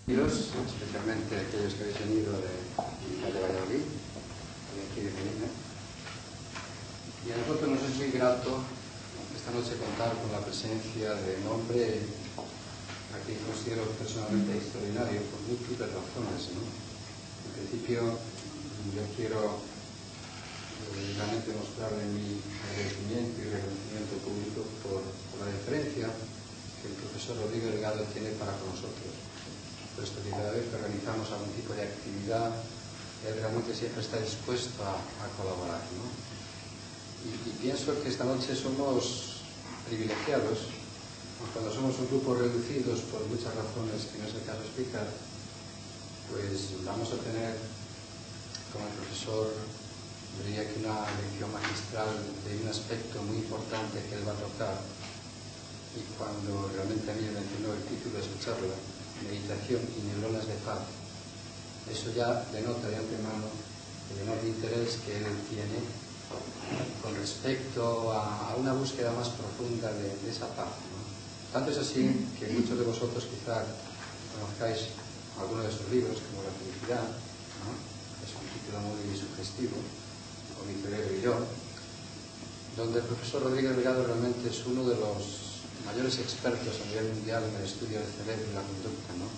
Especialmente aquellos que habéis venido de Valladolid, de aquí de Medina. Y a nosotros nos es muy grato esta noche contar con la presencia de un hombre a quien considero personalmente extraordinario por múltiples razones, ¿no? En principio, yo quiero realmente mostrarle mi agradecimiento y reconocimiento público por la deferencia que el profesor Rodrigo Delgado tiene para con nosotros, puesto que cada vez que organizamos algún tipo de actividad, él realmente siempre está dispuesto a colaborar, ¿no? Y pienso que esta noche somos privilegiados, cuando somos un grupo reducidos por muchas razones que no es el caso explicar, pues vamos a tener con el profesor, diría que una lección magistral de un aspecto muy importante que él va a tocar. Y cuando realmente a mí me mencionó el título de su charla, Meditación y neuronas de paz, eso ya denota de antemano el enorme interés que él tiene con respecto a una búsqueda más profunda de esa paz, ¿no? Tanto es así que muchos de vosotros quizá conozcáis algunos de sus libros, como La felicidad, ¿no? Es un título muy sugestivo, o Mi cerebro y yo, donde el profesor Rodríguez Delgado realmente es uno de los mayores expertos a nivel mundial en el estudio del cerebro y la conducta, ¿no?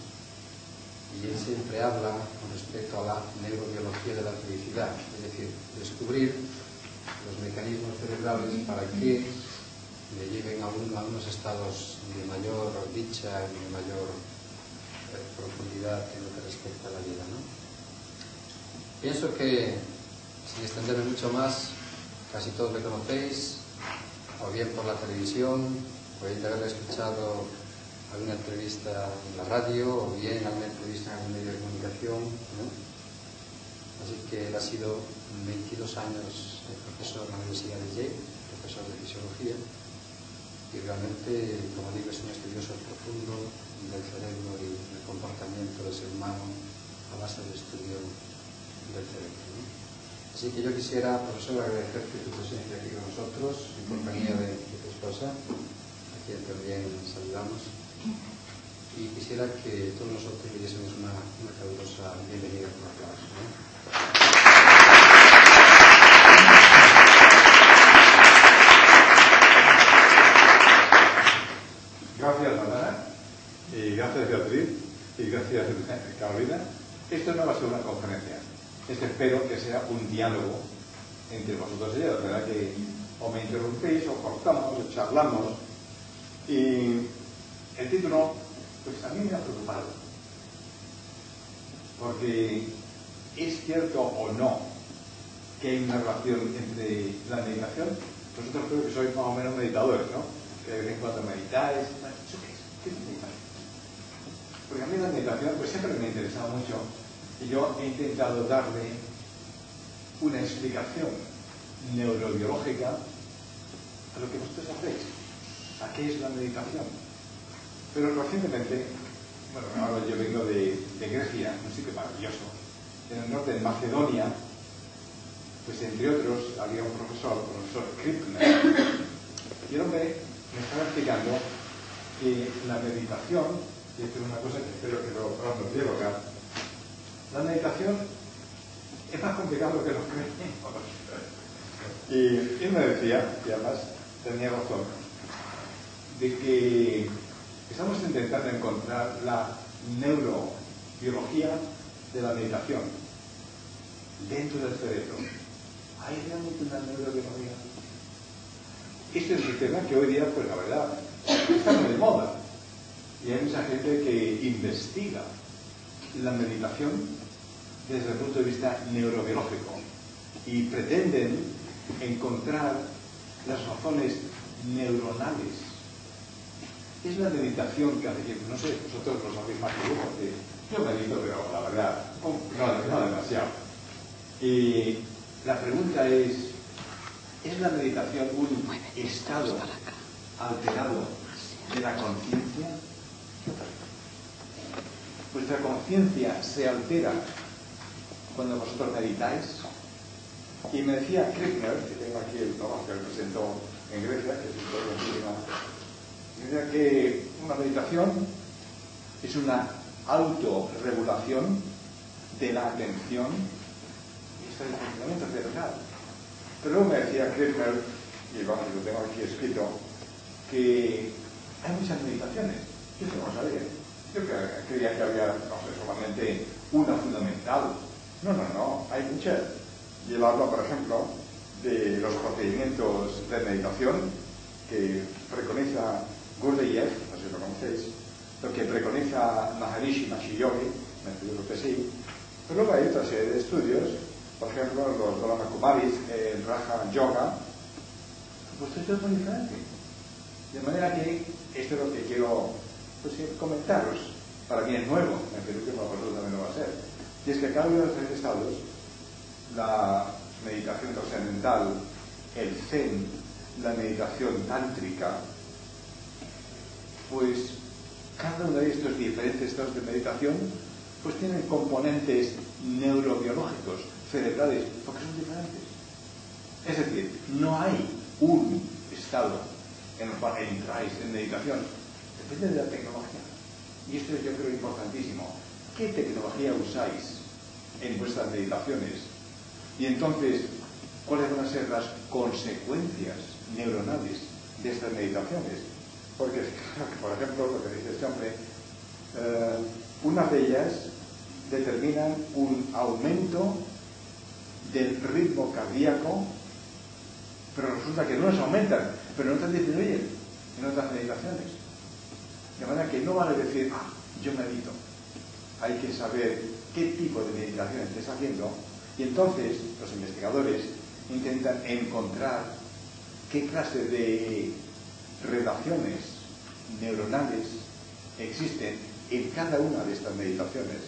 Y él siempre habla con respecto a la neurobiología de la felicidad, es decir, descubrir los mecanismos cerebrales para que le lleven a uno a unos estados de mayor dicha y de mayor profundidad en lo que respecta a la vida, ¿no? Pienso que, sin extenderme mucho más, casi todos le conocéis, o bien por la televisión, o bien de haberle escuchado alguna entrevista en la radio, o bien alguna entrevista en algún medio de comunicación, ¿no? Así que él ha sido 22 años profesor en la Universidad de Yale, profesor de fisiología, y realmente, como digo, es un estudioso profundo del cerebro y del comportamiento del ser humano a base del estudio del cerebro, ¿no? Así que yo quisiera, profesor, agradecerte tu presencia aquí con nosotros, en compañía de tu esposa, a quien también saludamos, y quisiera que todos nosotros le diésemos una calurosa bienvenida con aplausos, ¿no? Gracias, Madana, y gracias, Beatriz, y gracias, Carolina. Esto no va a ser una conferencia. Espero que sea un diálogo entre vosotros y ellos, ¿verdad? Que o me interrumpéis, o cortamos, o charlamos. Y el título, pues a mí me ha preocupado. Porque es cierto o no que hay una relación entre la meditación. Vosotros creo que sois más o menos meditadores, ¿no? Que de vez en cuando meditáis. ¿Eso qué es? ¿Qué es meditación? Porque a mí la meditación pues siempre me ha interesado mucho. Y yo he intentado darle una explicación neurobiológica a lo que vosotros hacéis, a qué es la meditación. Pero recientemente, bueno, ahora yo vengo de Grecia, un sitio maravilloso, en el norte de Macedonia, pues entre otros había un profesor Krippner, y el hombre me estaba explicando que la meditación, y esto es una cosa que espero que lo podamos dialogar, la meditación es más complicado que lo creemos. Y él me decía, y además tenía razón, de que estamos intentando encontrar la neurobiología de la meditación dentro del cerebro. ¿Hay realmente una neurobiología? Este es un tema que hoy día, pues la verdad, está muy de moda. Y hay mucha gente que investiga la meditación desde el punto de vista neurobiológico y pretenden encontrar las razones neuronales. Es la meditación que hace que, no sé, vosotros lo sabéis más que yo, porque yo medito, pero la verdad, no demasiado. Y la pregunta es la meditación un estado alterado de la conciencia? ¿Vuestra conciencia se altera cuando vosotros meditáis? Y me decía Krippner, que tengo aquí el trabajo que él presentó en Grecia, que es un me decía que una meditación es una autorregulación de la atención y este es el funcionamiento cerebral. Pero luego me decía Krishner, y vamos, lo tengo aquí escrito, que hay muchas meditaciones. Yo no lo sabía. Yo creía que había, no sé, solamente una fundamental. No, hay muchas. Y él habla, por ejemplo, de los procedimientos de meditación que preconiza Gurdjieff, no sé si lo conocéis, lo que preconiza Maharishi Mahesh Yogi, me figuro que sí. Pero luego hay otra serie de estudios, por ejemplo, los Brahma Kumaris, el Raja Yoga, pues esto es muy diferente. De manera que esto es lo que quiero comentaros. Para mí es nuevo, en Perú que para vosotros también lo va a ser. Y es que cada uno de los tres estados, la meditación trascendental, el Zen, la meditación tántrica, pues cada uno de estos diferentes estados de meditación pues tienen componentes neurobiológicos, cerebrales, porque son diferentes. Es decir, no hay un estado en el cual entráis en meditación. Depende de la tecnología. Y esto es, yo creo, importantísimo. ¿Qué tecnología usáis en vuestras meditaciones? Y entonces, ¿cuáles van a ser las consecuencias neuronales de estas meditaciones? Porque, por ejemplo, lo que dice este hombre, unas de ellas determinan un aumento del ritmo cardíaco, pero resulta que no los aumentan, pero no te disminuyen en otras meditaciones. De manera que no vale decir, yo medito. Hay que saber qué tipo de meditación estés haciendo y entonces los investigadores intentan encontrar qué clase de relaciones neuronales existen en cada una de estas meditaciones.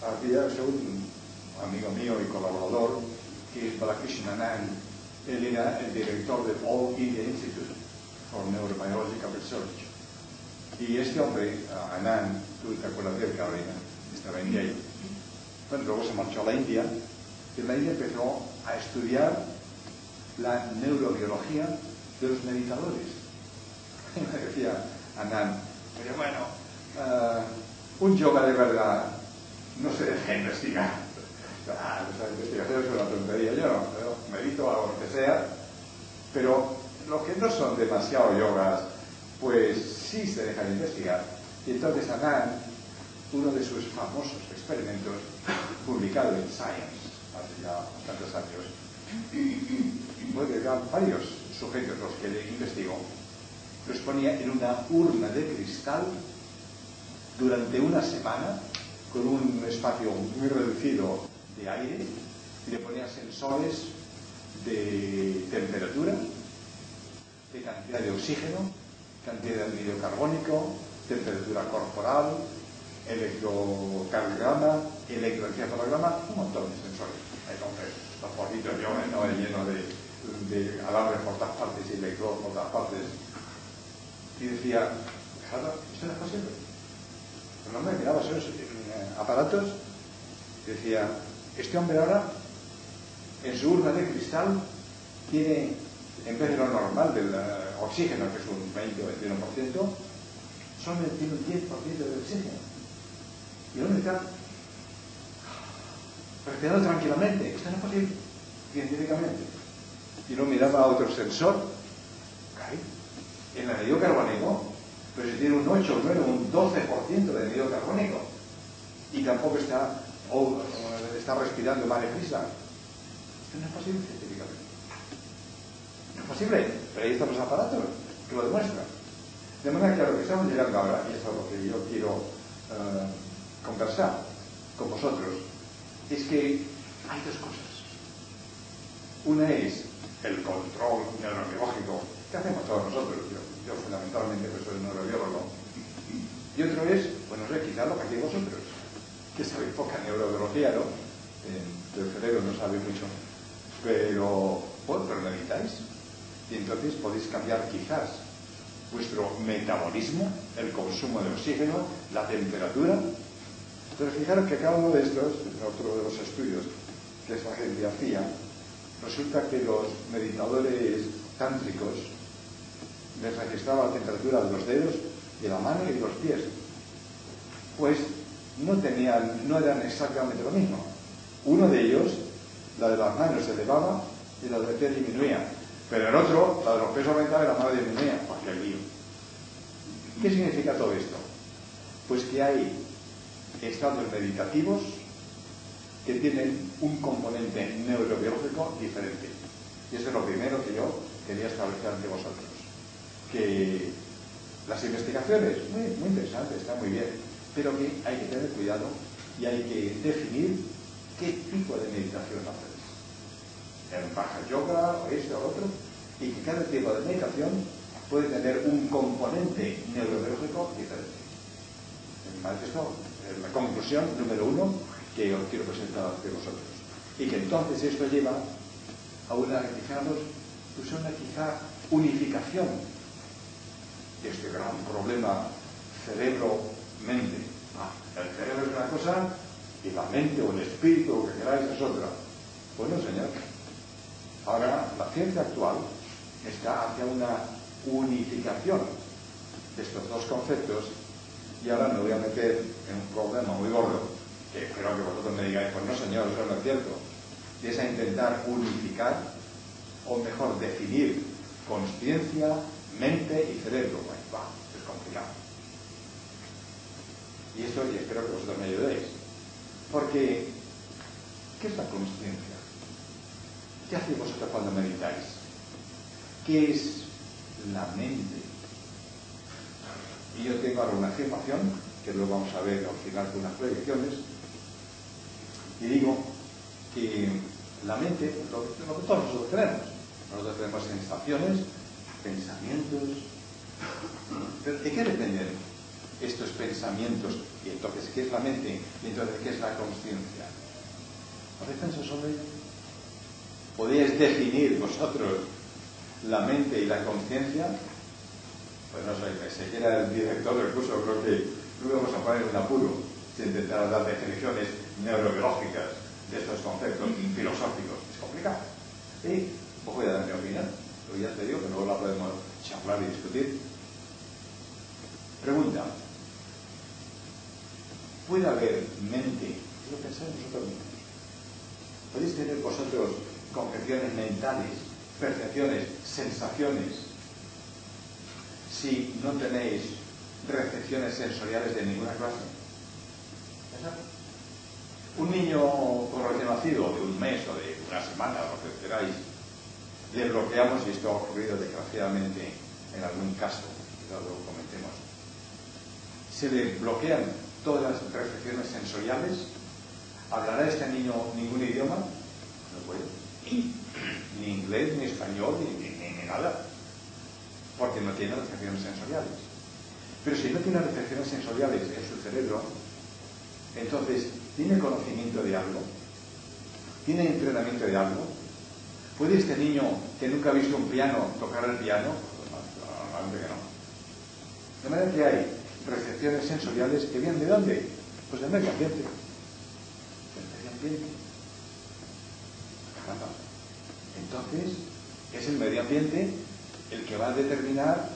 Aquí ya soy un amigo mío y colaborador que es Balakrishna Anand. Él era el director del All India Institute for Neurobiological Research. Y este hombre, Anand, tú te acuerdas de él, Carolina, estaba en Yale. Bueno, luego se marchó a la India y en la India empezó a estudiar la neurobiología de los meditadores. Y me decía Anand, pero bueno, un yoga de verdad no se deja investigar. Esa investigación es una tontería. Yo medito a lo que sea, pero lo que no son demasiado yogas, pues sí se dejan investigar. Y entonces Anand, uno de sus famosos experimentos, publicado en Science, hace ya bastantes años, bueno, eran varios sujetos los que le investigó, los ponía en una urna de cristal durante una semana, con un espacio muy reducido de aire, y le ponía sensores de temperatura, de cantidad de oxígeno, cantidad de anhídrido carbónico, temperatura corporal, electrocardiograma, electroencefalograma, un montón de sensores. Entonces, los poquitos yo estaba lleno de alambres por todas partes y electrodos por todas partes. Y decía, ¿esto no es posible? El hombre miraba esos aparatos y decía, este hombre ahora, en su urna de cristal, tiene, en vez de lo normal del oxígeno, que es un 20 o 21%, solamente tiene un 10% de oxígeno. Y el hombre está respirando tranquilamente. Esto no es posible, científicamente. Y luego miraba a otro sensor, en el anhídrido carbónico, pero si tiene un 8, un 9, un 12% de anhídrido carbónico, y tampoco está respirando más deprisa. Esto no es posible científicamente. No es posible, pero ahí están los aparatos que lo demuestran. De manera que a lo que estamos llegando ahora, y esto es lo que yo quiero conversar con vosotros, es que hay dos cosas. Una es el control neurobiológico que hacemos todos nosotros. Yo fundamentalmente pues soy neurobiólogo. Y otro es, pues no sé, quizás lo que hacéis vosotros, que sabéis poca neurobiología, ¿no? Del cerebro no sabéis mucho. Pero meditáis. Y entonces podéis cambiar quizás vuestro metabolismo, el consumo de oxígeno, la temperatura. Entonces fijaros que cada uno de estos, otro de los estudios que esta gente hacía, resulta que los meditadores tántricos les registraba la temperatura de los dedos, de la mano y de los pies. pues no eran exactamente lo mismo. Uno de ellos, la de las manos se elevaba y la de los pies disminuía, pero el otro, la de los pies aumentaba y la mano disminuía. ¡Pues qué lío! ¿Qué significa todo esto? Pues que hay estados meditativos que tienen un componente neurobiológico diferente. Y eso es lo primero que yo quería establecer ante vosotros. Que las investigaciones, muy interesantes, están muy bien, pero que hay que tener cuidado y hay que definir qué tipo de meditación hacéis. En Raja Yoga, o esto o otro, y que cada tipo de meditación puede tener un componente neurobiológico diferente. Esto es la conclusión número 1 que os quiero presentar ante vosotros. Y que entonces esto lleva a una, fijaros, pues una quizá unificación de este gran problema cerebro-mente. El cerebro es una cosa y la mente o el espíritu, o que queráis, es otra. Bueno, señor, ahora la ciencia actual está hacia una unificación de estos dos conceptos, y ahora me voy a meter en un problema muy gordo, que espero que vosotros me digáis, pues no señor, eso no es cierto, y es a intentar unificar, o mejor, definir consciencia, mente y cerebro. Bueno, es complicado. Y esto, y espero que vosotros me ayudéis. Porque, ¿qué es la consciencia? ¿Qué hacéis vosotros cuando meditáis? ¿Qué es la mente? Y yo tengo ahora una afirmación, que luego vamos a ver al final con unas proyecciones, y digo que la mente, lo que todos nosotros tenemos sensaciones, pensamientos, pero ¿de qué dependen estos pensamientos? Y entonces, ¿qué es la mente? Y entonces, ¿qué es la consciencia? ¿Habéis pensado sobre ello? ¿Podéis definir vosotros la mente y la conciencia? Pues no sé que era el director del curso, creo que no íbamos a poner un apuro si intentara dar definiciones neurobiológicas de estos conceptos filosóficos. Es complicado. Y os voy a dar mi opinión, pero ya te digo que luego la podemos charlar y discutir. Pregunta: ¿puede haber mente? ¿Qué lo pensáis vosotros mismos? ¿Podéis tener vosotros concepciones mentales, percepciones, sensaciones, si no tenéis recepciones sensoriales de ninguna clase? Un niño recién nacido, de un mes o de una semana, lo que queráis, le bloqueamos, y esto ha ocurrido desgraciadamente en algún caso, que luego comentemos, se le bloquean todas las recepciones sensoriales. ¿Hablará este niño ningún idioma? No puede. Ni inglés, ni español, ni nada. Porque no tiene recepciones sensoriales. Pero si no tiene recepciones sensoriales en su cerebro, entonces, ¿tiene conocimiento de algo? ¿Tiene entrenamiento de algo? ¿Puede este niño que nunca ha visto un piano tocar el piano? Normalmente que no. De manera que hay recepciones sensoriales que vienen ¿de dónde? Pues del medio ambiente. Del medio ambiente. Caramba. Entonces, es el medio ambiente el que va a determinar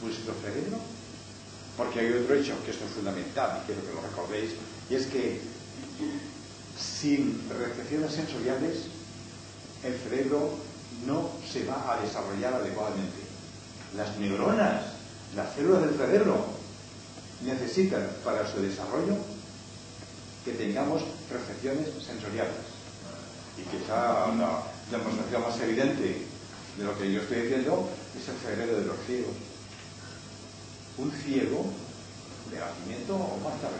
vuestro cerebro. Porque hay otro hecho, que esto es fundamental, y quiero que lo recordéis, y es que sin recepciones sensoriales, el cerebro no se va a desarrollar adecuadamente. Las neuronas, las células del cerebro, necesitan para su desarrollo que tengamos recepciones sensoriales. Y quizá la demostración más evidente de lo que yo estoy diciendo es el cerebro de los ciegos. Un ciego, de nacimiento o más tarde,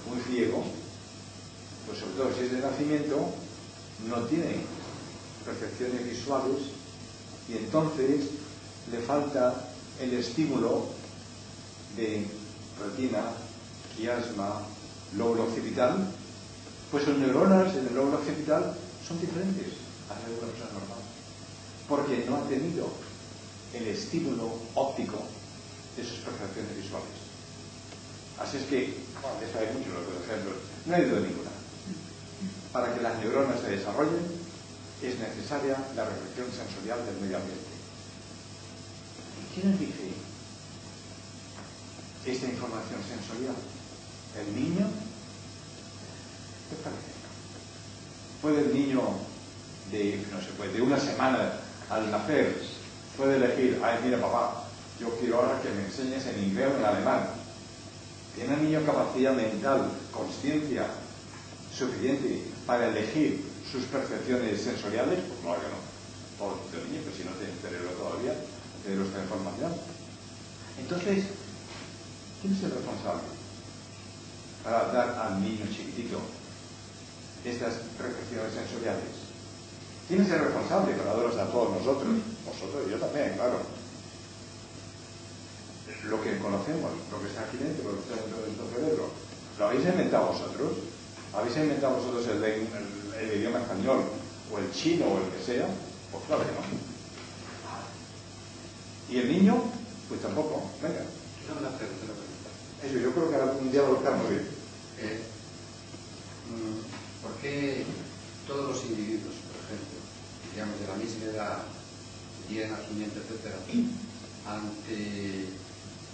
un ciego, pues sobre todo si es de nacimiento, no tiene percepciones visuales, y entonces le falta el estímulo de retina, quiasma, lóbulo occipital. Pues sus neuronas en el lóbulo occipital son diferentes a las de una persona normal, porque no ha tenido el estímulo óptico de sus percepciones visuales. Así es que, bueno, de esto hay muchos otros ejemplos, no he ido ninguna. Para que las neuronas se desarrollen es necesaria la recepción sensorial del medio ambiente. ¿Y quién nos dice esta información sensorial? ¿El niño? ¿Qué parece? ¿Puede el niño de una semana al nacer, puede elegir, ay, mira papá, yo quiero ahora que me enseñes en inglés o en alemán? ¿Tiene el niño capacidad mental, consciencia suficiente para elegir sus percepciones sensoriales? Pues claro que no. Pobrecito niño, pero si no tiene cerebro todavía, el cerebro está en formación. Entonces, ¿quién es el responsable para dar al niño chiquitito estas percepciones sensoriales? ¿Quién es el responsable para darlos a todos nosotros? Vosotros y yo también, claro. Lo que conocemos, lo que está aquí dentro, lo que está dentro de nuestro cerebro, ¿lo habéis inventado vosotros? ¿Habéis inventado vosotros el idioma español, o el chino, o el que sea? Pues claro que no. ¿Y el niño? Pues tampoco. Venga. Eso, yo creo que algún día lo está muy bien. ¿Por qué todos los individuos, por ejemplo, digamos de la misma edad, día de nacimiento, etcétera,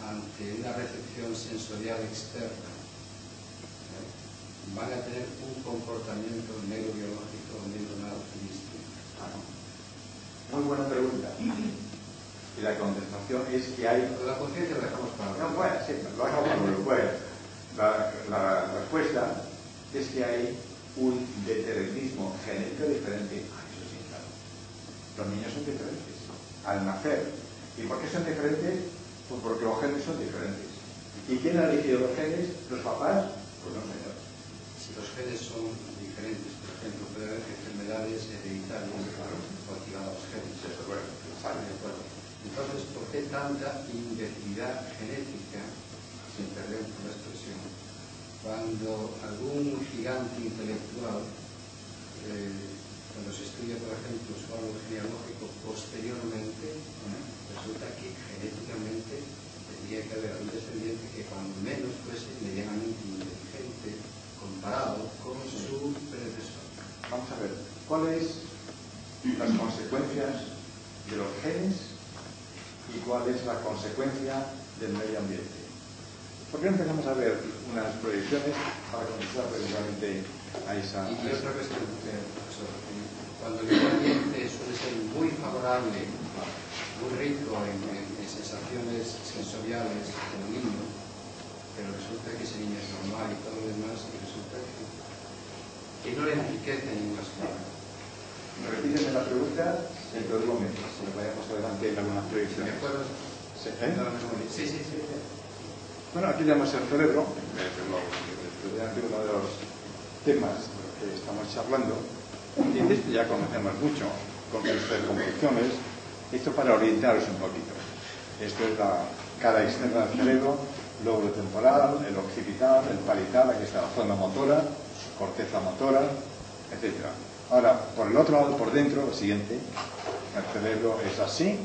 ante una recepción sensorial externa, van a tener un comportamiento neurobiológico neuronal distinto? Muy buena pregunta. Y la contestación es que hay... La conciencia la dejamos para... No, bueno, sí, lo dejamos para luego. Bueno, la respuesta es que hay un determinismo genético diferente. Eso sí, claro. Los niños son diferentes al nacer. ¿Y por qué son diferentes? Pues porque los genes son diferentes. ¿Y quién ha elegido los genes? ¿Los papás? Pues no, señor. Si los genes son diferentes, por ejemplo, puede haber enfermedades hereditarias motivadas a los genes. Eso, bueno, ¿De acuerdo? Entonces, ¿por qué tanta imbecilidad genética, sin perder la expresión, cuando algún gigante intelectual, cuando se estudia, por ejemplo, su árbol genealógico posteriormente, resulta que genéticamente tendría que haber un descendiente que cuando menos fuese medianamente inteligente comparado con su predecesor? Vamos a ver, ¿cuáles las consecuencias de los genes y cuál es la consecuencia del medio ambiente? ¿Por qué no empezamos a ver unas proyecciones para contestar precisamente a esa... Y otra cuestión, profesor, cuando el medio ambiente suele ser muy favorable, muy rico en sensaciones sensoriales del niño, pero resulta que ese niño es normal y todo lo demás, y resulta que no le enriquece ninguna cosa. Repíteme la pregunta dentro de un momento, si nos vayamos adelante en algunas proyecciones. ¿Me puedo? Sí, Sí. Bueno, aquí tenemos el cerebro, uno de los temas que estamos charlando, y de esto ya conocemos mucho, con nuestras convicciones. Esto para orientaros un poquito. Esto es la cara externa del cerebro, lóbulo temporal, el occipital, el parital, aquí está la zona motora, corteza motora, etc. Ahora, por el otro lado, por dentro, lo siguiente, el cerebro es así,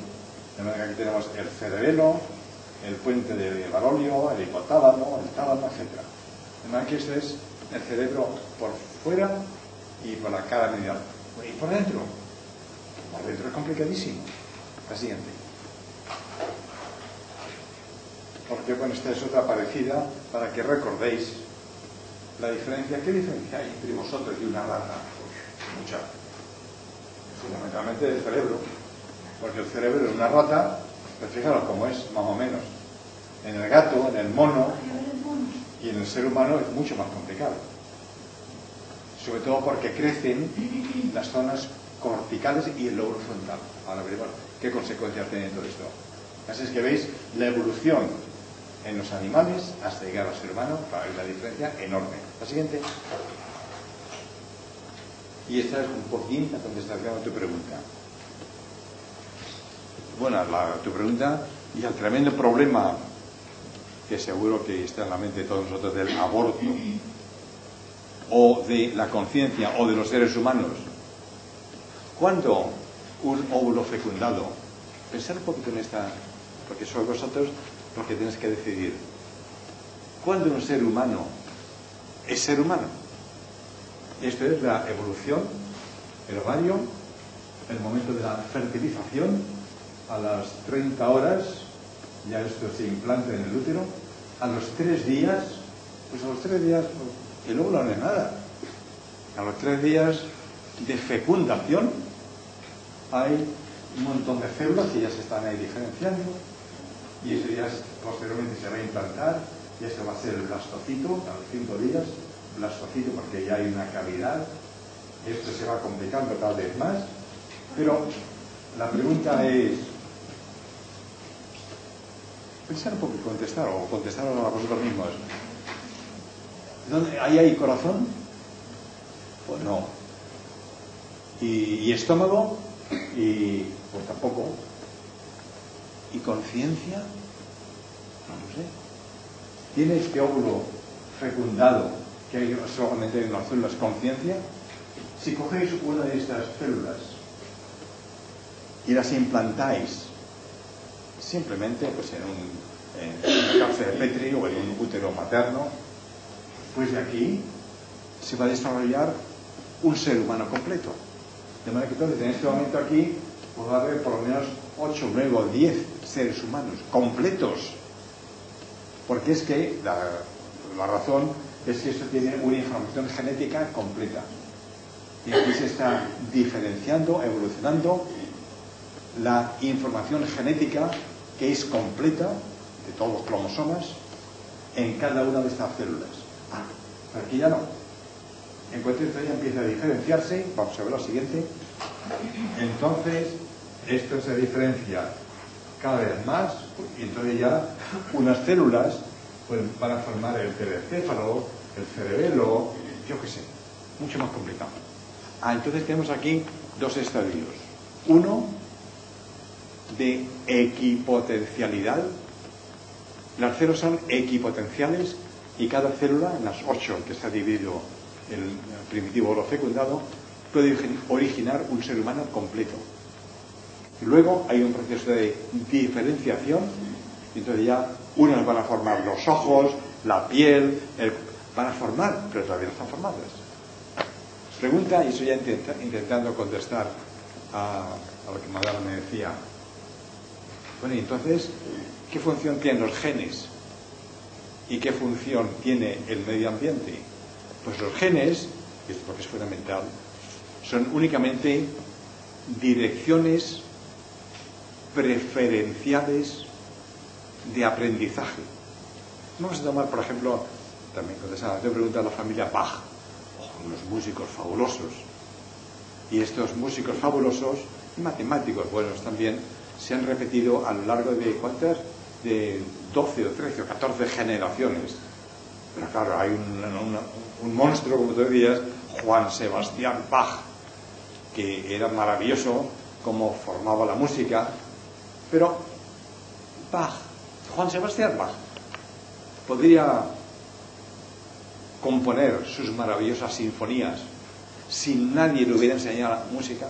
de manera que aquí tenemos el cerebelo, el puente de Barolio, el hipotálamo, el tálamo, etc. De manera que esto es el cerebro por fuera y por la cara medial. ¿Y por dentro? Por dentro es complicadísimo. La siguiente. Porque, bueno, esta es otra parecida para que recordéis la diferencia. ¿Qué diferencia hay entre vosotros y una rata? Pues, mucha. Fundamentalmente del cerebro. Porque el cerebro de una rata, pues fijaros cómo es, más o menos. En el gato, en el mono y en el ser humano es mucho más complicado. Sobre todo porque crecen las zonas corticales y el lóbulo frontal. Ahora veremos qué consecuencias tiene todo esto. Así es que veis la evolución en los animales hasta llegar al ser humano, para ver la diferencia enorme. La siguiente. Y esta es un poquín la contestación a tu pregunta. Bueno, tu pregunta y el tremendo problema que seguro que está en la mente de todos nosotros del aborto o de la conciencia o de los seres humanos. ¿Cuándo un óvulo fecundado? Pensad un poquito en esta, porque sois vosotros los que tenéis que decidir. ¿Cuándo un ser humano es ser humano? Esto es la evolución, el ovario, el momento de la fertilización, a las 30 horas, ya esto se implanta en el útero, a los 3 días Pues a los 3 días el óvulo no es nada. A los 3 días de fecundación hay un montón de células que ya se están ahí diferenciando, y eso ya posteriormente se va a implantar, y esto va a ser el blastocito a los 5 días, blastocito porque ya hay una cavidad. Esto se va complicando cada vez más, pero la pregunta es, pensar un poco y contestar, o contestar a vosotros mismos. ¿Ahí hay corazón? Pues no. ¿Y estómago? Pues tampoco. ¿Y conciencia? No lo sé. ¿Tiene este óvulo fecundado, que hay solamente en las células, conciencia? Si cogéis una de estas células y las implantáis simplemente pues en una cápsula de Petri o en un útero materno, pues de aquí se va a desarrollar un ser humano completo. De manera que entonces en este momento aquí pues va a haber por lo menos 8, 9 o 10 seres humanos completos, porque es que la razón es que esto tiene una información genética completa, y aquí se está diferenciando, evolucionando la información genética que es completa de todos los cromosomas en cada una de estas células. Pero aquí ya no. En cuanto esto ya empieza a diferenciarse, vamos a ver lo siguiente. Entonces esto se diferencia cada vez más, y entonces ya unas células pues van a formar el telencéfalo, el cerebelo, yo qué sé, mucho más complicado. Entonces tenemos aquí 2 estadios. Uno de equipotencialidad. Las células son equipotenciales, y cada célula, en las 8 que está dividido el primitivo óvulo fecundado, puede originar un ser humano completo. Y luego hay un proceso de diferenciación, y entonces ya unas van a formar los ojos, la piel, van a formar, pero todavía no están formadas. Pregunta, y estoy ya intentando contestar a lo que Madara me decía. Bueno, y entonces, ¿qué función tienen los genes? ¿Y qué función tiene el medio ambiente? Pues los genes, y esto porque es fundamental, son únicamente direcciones preferenciales de aprendizaje. Vamos a tomar, por ejemplo, también contestando te pregunta a la familia Bach, unos músicos fabulosos. Y estos músicos fabulosos, y matemáticos buenos también, se han repetido a lo largo de ¿cuántas? De 12 o 13 o 14 generaciones. Pero claro, hay un monstruo, como tú decías, Juan Sebastián Bach, que era maravilloso cómo formaba la música, pero Juan Sebastián Bach podría componer sus maravillosas sinfonías si nadie le hubiera enseñado la música,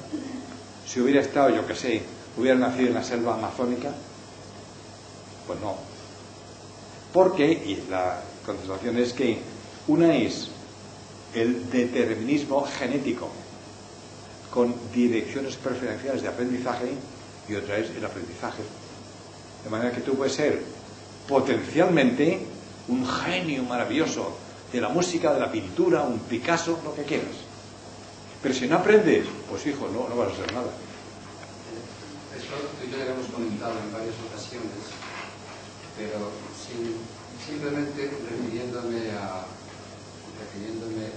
si hubiera estado, yo que sé, hubiera nacido en la selva amazónica. Pues no. Porque, y la contestación es que una es el determinismo genético con direcciones preferenciales de aprendizaje, y otra es el aprendizaje. De manera que tú puedes ser potencialmente un genio maravilloso de la música, de la pintura, un Picasso, lo que quieras. Pero si no aprendes, pues hijo, no vas a hacer nada. Esto tú y yo ya lo hemos comentado en varias ocasiones, pero simplemente refiriéndome a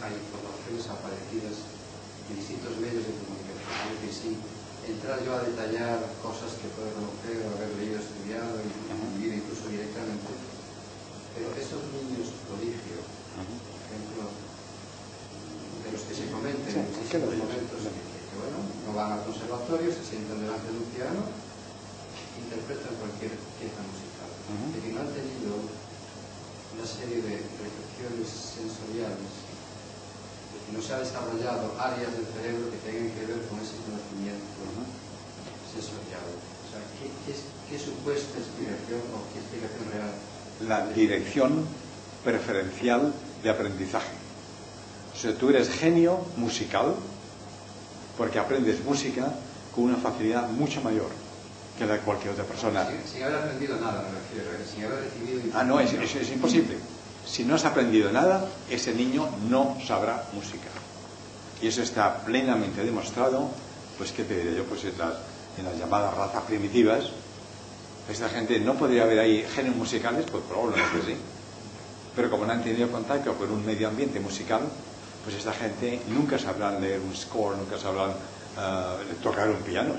informaciones aparecidas en distintos medios de comunicación, que sí, entrar yo a detallar cosas que puedo conocer o haber leído, estudiado y vivir incluso directamente, pero esos niños prodigio, por ejemplo, de los que se comenten en distintos momentos, que bueno, no van al conservatorio, se sientan delante de un piano, interpretan cualquier pieza musical, que no han tenido una serie de recepciones sensoriales, que no se ha desarrollado áreas del cerebro que tengan que ver con ese conocimiento sensorial. O sea, ¿qué supuesta explicación o qué explicación real? La dirección preferencial de aprendizaje. O sea, tú eres genio musical porque aprendes música con una facilidad mucho mayor que la de cualquier otra persona. Sin haber aprendido nada, me refiero, sin haber recibido información. No, es imposible. Si no has aprendido nada, ese niño no sabrá música. Y eso está plenamente demostrado, pues qué te diré yo, pues en las llamadas razas primitivas, esta gente no podría haber ahí genios musicales, pues probablemente sí. Pero como no han tenido contacto con un medio ambiente musical, pues esta gente nunca sabrán leer un score, nunca sabrán tocar un piano,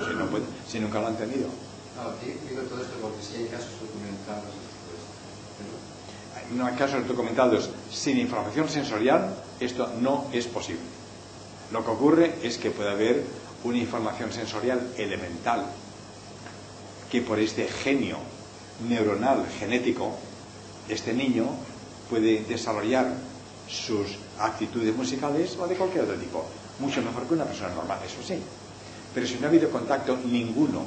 si nunca lo han tenido. No, digo todo esto porque si hay casos documentados después. No hay casos documentados sin información sensorial, esto no es posible. Lo que ocurre es que puede haber una información sensorial elemental que por este genio neuronal genético, este niño puede desarrollar sus actitudes musicales o de cualquier otro tipo, mucho mejor que una persona normal, eso sí. Pero si no ha habido contacto ninguno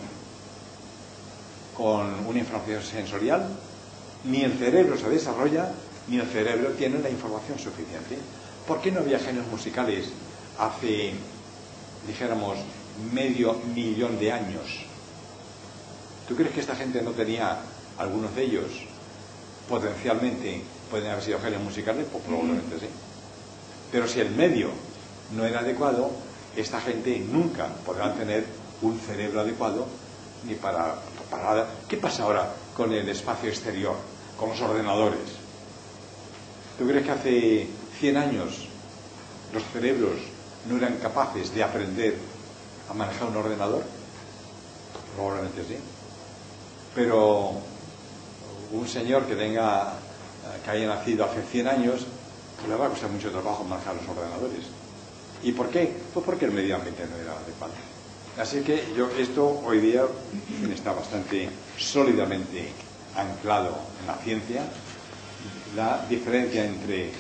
con una información sensorial, ni el cerebro se desarrolla, ni el cerebro tiene la información suficiente. ¿Por qué no había genios musicales hace, dijéramos, 500.000 de años? ¿Tú crees que esta gente no tenía, algunos de ellos, potencialmente pueden haber sido genios musicales? Pues probablemente sí. Pero si el medio no era adecuado, esta gente nunca podrá tener un cerebro adecuado ni para nada. ¿Qué pasa ahora con el espacio exterior, con los ordenadores? ¿Tú crees que hace 100 años los cerebros no eran capaces de aprender a manejar un ordenador? Probablemente sí. Pero un señor que haya nacido hace 100 años, pues le va a costar mucho trabajo manejar los ordenadores. ¿Y por qué? Pues porque el medio ambiente no era adecuado. Así que esto hoy día está bastante sólidamente anclado en la ciencia, la diferencia entre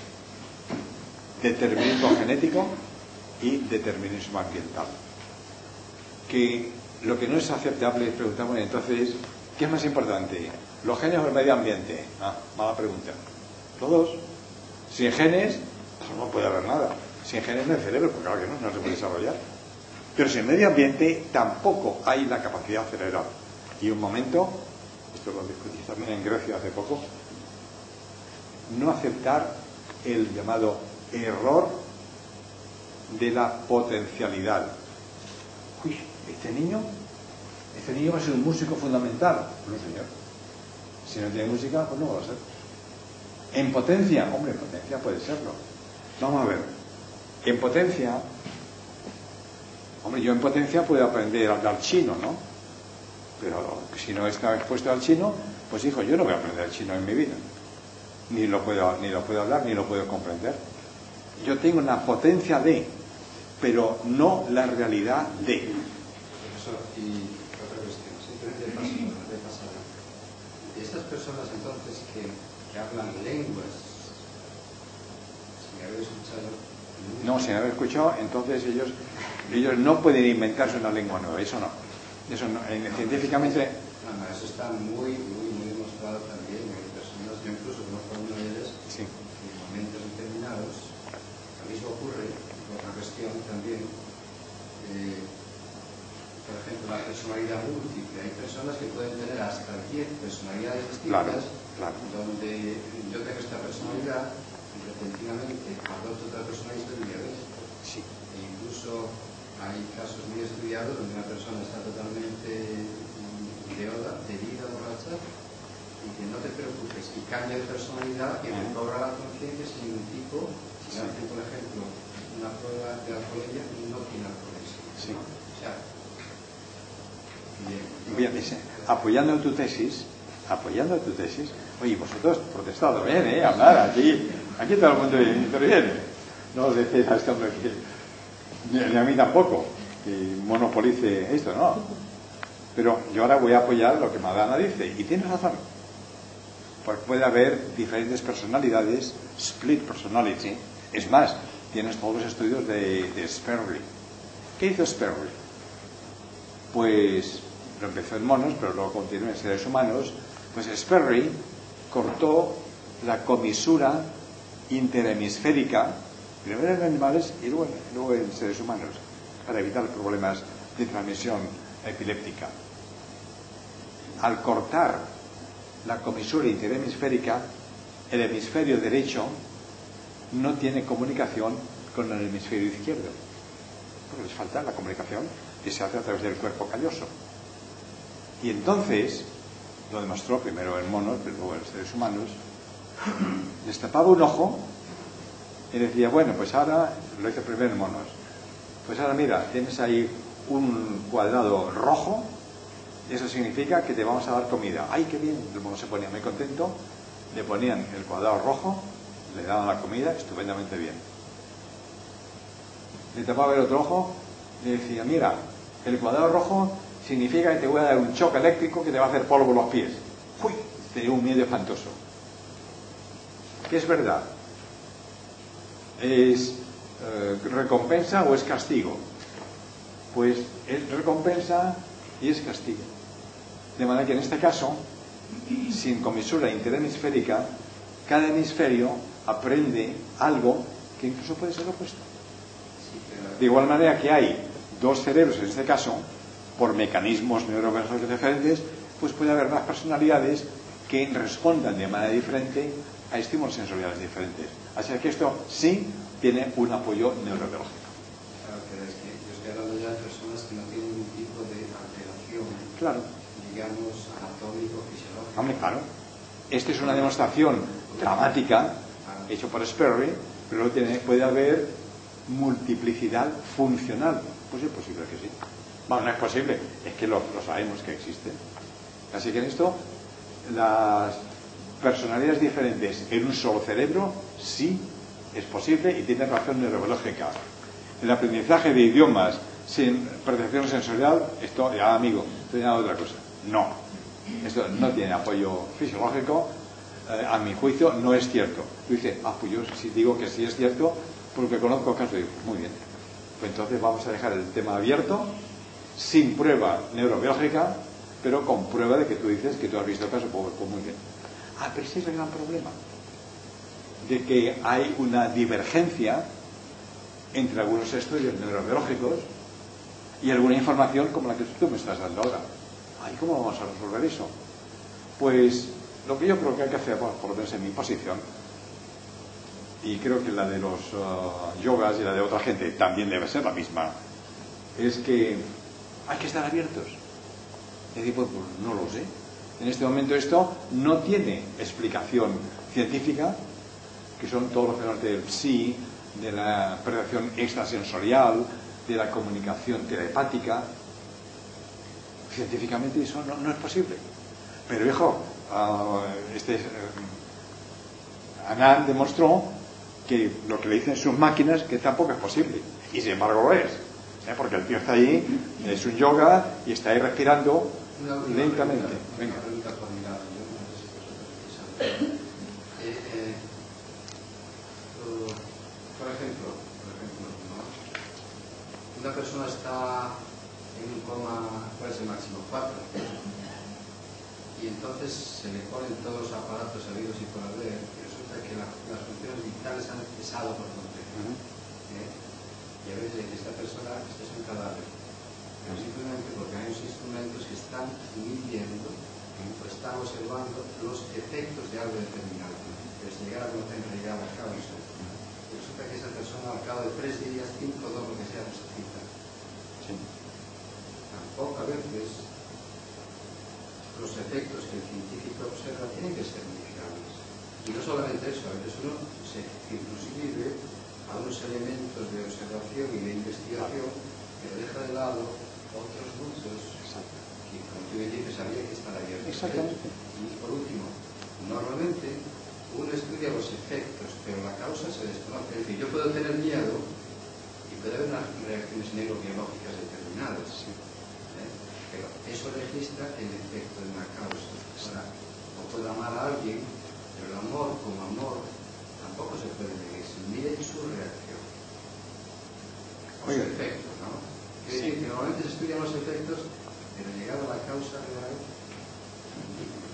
determinismo genético y determinismo ambiental. Que lo que no es aceptable es preguntamos entonces, ¿qué es más importante? ¿Los genes o el medio ambiente? Mala pregunta. Los dos. Sin genes, pues no puede haber nada. Sin genes no hay cerebro, porque claro que no se puede desarrollar. Pero sin medio ambiente tampoco hay la capacidad cerebral. Y un momento, esto lo discutí también en Grecia hace poco, no aceptar el llamado error de la potencialidad. Uy, este niño va a ser un músico fundamental. No, señor. Si no tiene música, pues no va a ser. En potencia, hombre, en potencia puede serlo. Vamos a ver. En potencia, hombre, yo en potencia puedo aprender a hablar chino, ¿no? Pero si no está expuesto al chino, pues hijo, yo no voy a aprender chino en mi vida. Ni lo puedo hablar, ni lo puedo comprender. Yo tengo una potencia de, pero no la realidad de. Profesor, y otra cuestión, simplemente de pasada. Estas personas entonces que hablan lenguas, sin haber escuchado... No, sin haber escuchado, entonces ellos no pueden inventarse una lengua nueva, eso no. Científicamente... No, eso está muy demostrado también. Hay personas, yo incluso conozco a uno de ellos, sí, que en momentos determinados, lo mismo ocurre, otra cuestión también, por ejemplo, la personalidad múltiple. Hay personas que pueden tener hasta 10 personalidades distintas, claro. Donde yo tengo esta personalidad y repentinamente adopto otra personalidad y sí. E incluso hay casos muy estudiados donde una persona está totalmente de vida borracha y que no te preocupes, y cambia de personalidad y recobra la conciencia sin ningún tipo. Si hace, por ejemplo, una prueba de alcoholemia, no tiene alcoholemia. Sí. O sea, bien, dice, apoyando tu tesis, oye, vosotros protestad también, hablar, aquí todo el mundo interviene. No os decís a este hombre que ni a mí tampoco, que monopolice esto, no. Pero yo ahora voy a apoyar lo que Madana dice, y tienes razón. Porque puede haber diferentes personalidades, split personality. Es más, tienes todos los estudios de Sperry. ¿Qué hizo Sperry? Pues lo empezó en monos, pero luego continuó en seres humanos. Pues Sperry cortó la comisura interhemisférica, primero en animales y luego en seres humanos, para evitar problemas de transmisión epiléptica. Al cortar la comisura interhemisférica, el hemisferio derecho no tiene comunicación con el hemisferio izquierdo, porque les falta la comunicación que se hace a través del cuerpo calloso. Y entonces lo demostró primero en monos, pero luego en seres humanos. Les tapaba un ojo y decía, bueno, pues ahora, lo hice primero en monos, pues ahora mira, tienes ahí un cuadrado rojo, eso significa que te vamos a dar comida. ¡Ay, qué bien! El mono se ponía muy contento, le ponían el cuadrado rojo, le daban la comida, estupendamente bien. Le tapaba el otro ojo y le decía, mira, el cuadrado rojo significa que te voy a dar un choque eléctrico que te va a hacer polvo en los pies. ¡Uy! Tenía un miedo espantoso. ¿Qué es verdad? ¿Es recompensa o es castigo? Pues es recompensa y es castigo. De manera que en este caso, sin comisura interhemisférica, cada hemisferio aprende algo que incluso puede ser opuesto. De igual manera que hay dos cerebros en este caso, por mecanismos neurobiológicos diferentes, pues puede haber más personalidades que respondan de manera diferente a estímulos sensoriales diferentes. Así que esto sí tiene un apoyo neurobiológico. Claro, pero es que yo estoy hablando ya de personas que no tienen ningún tipo de alteración, claro, digamos, anatómico, fisiológico. Hombre, claro. Esta es una demostración dramática, hecha por Sperry, pero puede haber multiplicidad funcional. Pues es posible que sí. Bueno, no es posible, es que lo sabemos que existe. Así que en esto, las personalidades diferentes en un solo cerebro sí es posible y tiene razón neurobiológica. El aprendizaje de idiomas sin percepción sensorial, esto ya, amigo, esto ya es otra cosa. No, esto no tiene apoyo fisiológico, a mi juicio no es cierto. Tú dices, pues yo sí digo que sí es cierto porque conozco casos. Digo, muy bien, pues entonces vamos a dejar el tema abierto, sin prueba neurobiológica, pero con prueba de que tú dices que tú has visto casos, pues muy bien. Pero ese es el gran problema, de que hay una divergencia entre algunos estudios neurobiológicos y alguna información como la que tú me estás dando ahora. ¿Cómo vamos a resolver eso? Pues lo que yo creo que hay que hacer, bueno, por lo menos en mi posición, y creo que la de los yogas y la de otra gente también debe ser la misma, es que hay que estar abiertos. Es decir, pues no lo sé. En este momento esto no tiene explicación científica, que son todos los fenómenos del psi, de la percepción extrasensorial, de la comunicación telepática. Científicamente eso no es posible. Pero hijo, Anand demostró que lo que le dicen sus máquinas que tampoco es posible. Y sin embargo lo es. Porque el tío está ahí, es un yoga y está ahí respirando lentamente. Venga. Por ejemplo, ¿no? Una persona está en un coma, ¿cuál es el máximo? 4. Y entonces se le ponen todos los aparatos sabidos y por haber, y resulta que las funciones vitales han cesado por completo. Y a veces esta persona, este es un cadáver, pero simplemente porque hay unos instrumentos que están midiendo o están observando los efectos de algo determinado, pero sin llegar a conocer en realidad la causa. Y resulta que esa persona al cabo de 3 días, 5 o 2, lo que sea, resucita. Sí. Tampoco a veces los efectos que el científico observa tienen que ser modificables. Y no solamente eso, a veces uno se inclusive a unos elementos de observación y de investigación, pero deja de lado otros muchos que, como tú dices, había que estar abiertos. Exactamente. Y por último, normalmente uno estudia los efectos, pero la causa se desconoce. Es decir, yo puedo tener miedo y puede haber unas reacciones neurobiológicas determinadas, pero eso registra el efecto de una causa. Ahora, o puedo amar a alguien, pero el amor como amor tampoco se puede medir. Miren su reacción o su efecto, ¿no? Quiere decir que normalmente se estudian los efectos, pero llegado a la causa real,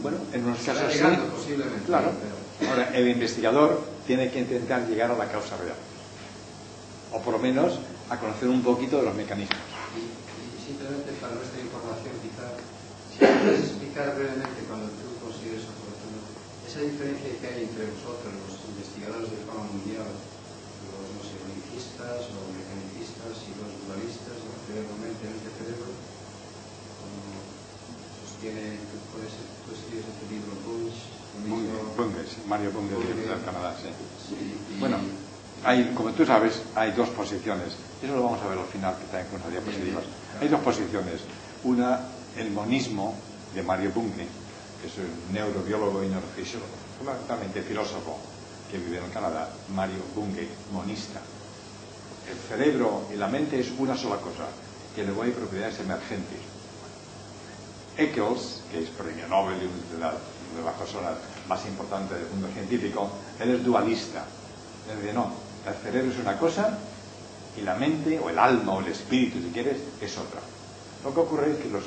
bueno, en unos casos sí, posiblemente, claro. Pero... Ahora, el investigador tiene que intentar llegar a la causa real, o por lo menos a conocer un poquito de los mecanismos. Y simplemente para nuestra información, quizá, si puedes explicar brevemente, cuando tú consideres oportuno, esa diferencia que hay entre vosotros, los investigadores de fama mundial, los, no sé, unicistas o mecanicistas y los dualistas, ¿no? Cerebro-mente, mente-cerebro, como sostiene, puede ser, tú escribes este libro, Bunge, sí, Mario Bunge del Canadá, sí. Sí, bueno, como tú sabes, hay dos posiciones. Eso lo vamos a ver al final, que también con las diapositivas. Hay dos posiciones. Una, el monismo de Mario Bunge, que es un neurobiólogo y neurofisiólogo, fundamentalmente filósofo, que vive en Canadá. Mario Bunge, monista. El cerebro y la mente es una sola cosa, que luego hay propiedades emergentes. Eccles, que es premio Nobel de las personas más importantes del mundo científico, él es dualista. Él dice, no, el cerebro es una cosa y la mente, o el alma, o el espíritu, si quieres, es otra. Lo que ocurre es que los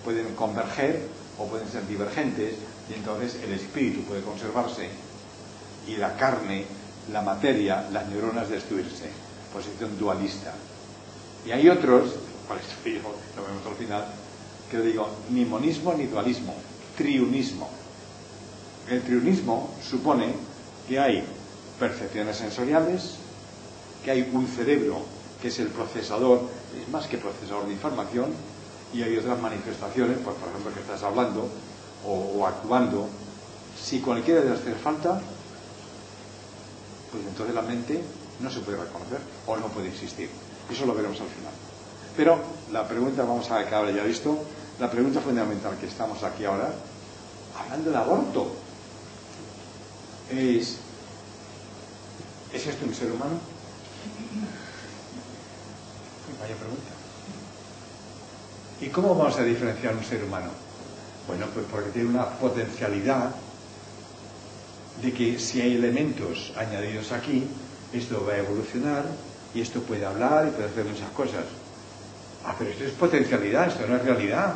pueden converger o pueden ser divergentes, y entonces el espíritu puede conservarse y la carne, la materia, las neuronas destruirse. Posición dualista. Y hay otros, cuáles estoy yo, lo vemos al final, que yo digo, ni monismo ni dualismo, triunismo. El triunismo supone que hay percepciones sensoriales, que hay un cerebro que es el procesador, es más que procesador de información, y hay otras manifestaciones, pues, por ejemplo, que estás hablando o actuando. Si cualquiera de las tres falta, pues entonces la mente no se puede reconocer o no puede existir. Eso lo veremos al final. Pero la pregunta, vamos a acabar ya esto, la pregunta fundamental que estamos aquí ahora, hablando de aborto, ¿es esto un ser humano? Vaya pregunta. ¿Y cómo vamos a diferenciar un ser humano? Bueno, pues porque tiene una potencialidad de que si hay elementos añadidos aquí, esto va a evolucionar y esto puede hablar y puede hacer muchas cosas. Ah, pero esto es potencialidad, esto no es realidad.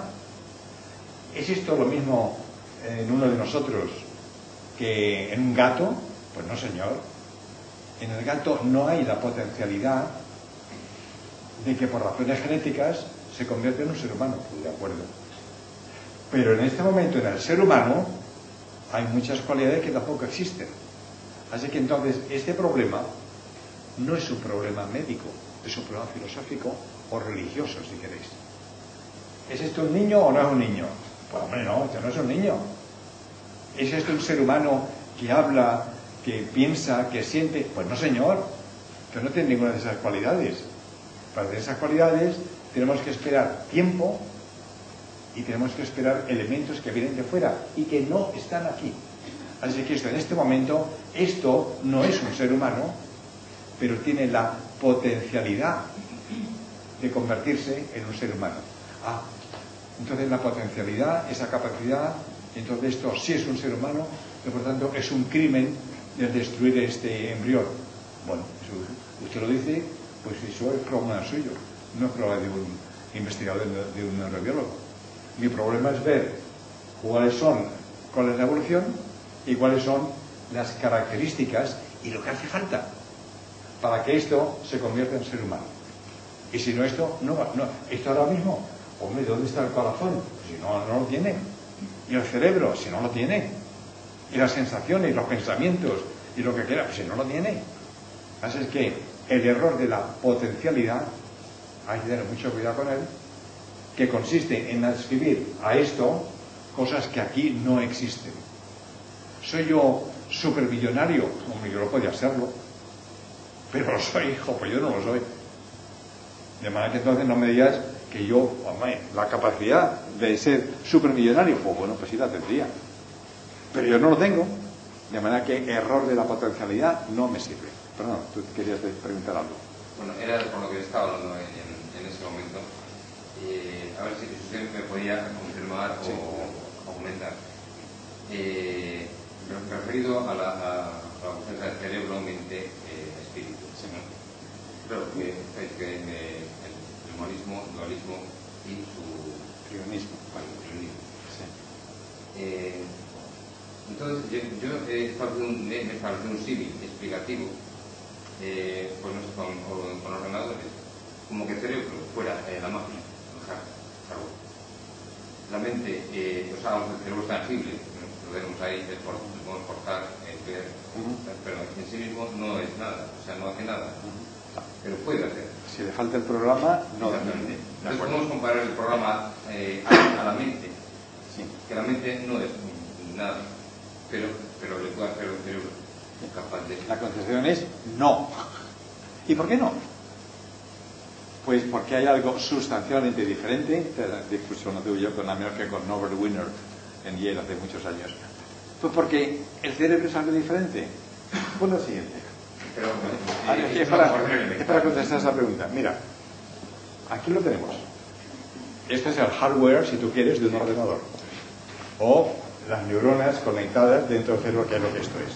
¿Es esto lo mismo en uno de nosotros que en un gato? Pues no, señor. En el gato no hay la potencialidad de que por razones genéticas se convierta en un ser humano. Pues de acuerdo. Pero en este momento en el ser humano hay muchas cualidades que tampoco existen. Así que entonces este problema no es un problema médico, es un problema filosófico o religioso, si queréis. ¿Es esto un niño o no es un niño? Pues hombre, no, esto no es un niño. ¿Es esto un ser humano que habla, que piensa, que siente? Pues no, señor, que no tiene ninguna de esas cualidades. Para tener esas cualidades tenemos que esperar tiempo y tenemos que esperar elementos que vienen de fuera y que no están aquí. Así que esto, en este momento, esto no es un ser humano, pero tiene la potencialidad de convertirse en un ser humano. Ah, entonces la potencialidad, esa capacidad, entonces esto sí es un ser humano, y por tanto es un crimen el destruir este embrión. Bueno, eso, usted lo dice, pues eso es problema suyo, no es problema de un investigador, de un neurobiólogo. Mi problema es ver cuál es la evolución y cuáles son las características y lo que hace falta para que esto se convierta en ser humano. Y si no, esto no va, no, esto ahora mismo, hombre, ¿dónde está el corazón? Si no, no lo tiene. Y el cerebro, si no lo tiene. Y las sensaciones, y los pensamientos, y lo que quiera, pues si no lo tiene. Así es que el error de la potencialidad, hay que tener mucho cuidado con él, que consiste en adscribir a esto cosas que aquí no existen. ¿Soy yo supermillonario? Hombre, yo lo podía serlo, pero lo soy, hijo, pues yo no lo soy. De manera que entonces no me digas que yo, hombre, la capacidad de ser supermillonario, pues bueno, pues sí la tendría, pero yo no lo tengo. De manera que error de la potencialidad no me sirve. Perdón, tú querías preguntar algo. Bueno, era por lo que estaba hablando en ese momento. A ver si usted me podía confirmar Sí. o aumentar. Referido a la ausencia del cerebro, mente, espíritu. Sí. ¿No? Creo que el monismo, dualismo y su Trionismo. bueno, trionismo. Sí. Entonces, yo he establecido un símil explicativo, pues no sé, con ordenadores, como que el cerebro fuera la máquina, el hardware. La mente, o sea, el cerebro es tangible, ¿no? Lo podemos ahí podemos cortar, ver, pero en sí mismo no es nada, o sea, no hace nada, pero puede hacer. Si le falta el programa, no. Exactamente. Entonces podemos comparar el programa a la mente, que la mente no es nada, pero le puede hacer el cerebro capaz de... La contestación es no. ¿Y por qué no? Pues porque hay algo sustancialmente diferente. La discusión la tuve yo con Amir que con Norbert Wiener en Yale hace muchos años. Pues porque el cerebro es algo diferente. Pues lo siguiente. Es para contestar esa pregunta. Mira, aquí lo tenemos. Este es el hardware, si tú quieres, de un ordenador. O las neuronas conectadas dentro del cerebro, que es lo que esto es.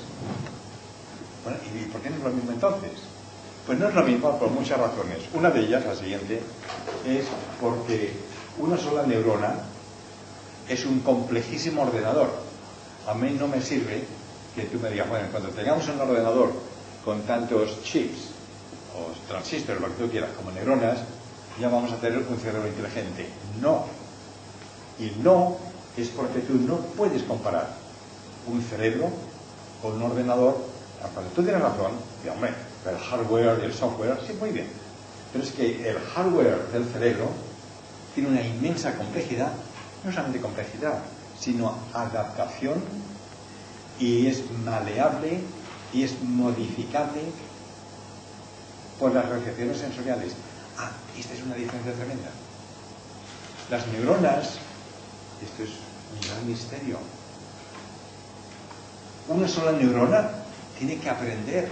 Bueno, ¿y por qué no es lo mismo entonces? Pues no es lo mismo por muchas razones. Una de ellas, la siguiente, es porque una sola neurona es un complejísimo ordenador. A mí no me sirve que tú me digas, bueno, cuando tengamos un ordenador con tantos chips o transistores, lo que tú quieras, como neuronas, ya vamos a tener un cerebro inteligente. No. Y no es porque tú no puedes comparar un cerebro con un ordenador. Cuando tú tienes razón, y hombre, el hardware y el software, sí, muy bien. Pero es que el hardware del cerebro tiene una inmensa complejidad, no solamente complejidad, sino adaptación, y es maleable y es modificable por las recepciones sensoriales. Esta es una diferencia tremenda. Las neuronas, esto es un gran misterio. Una sola neurona tiene que aprender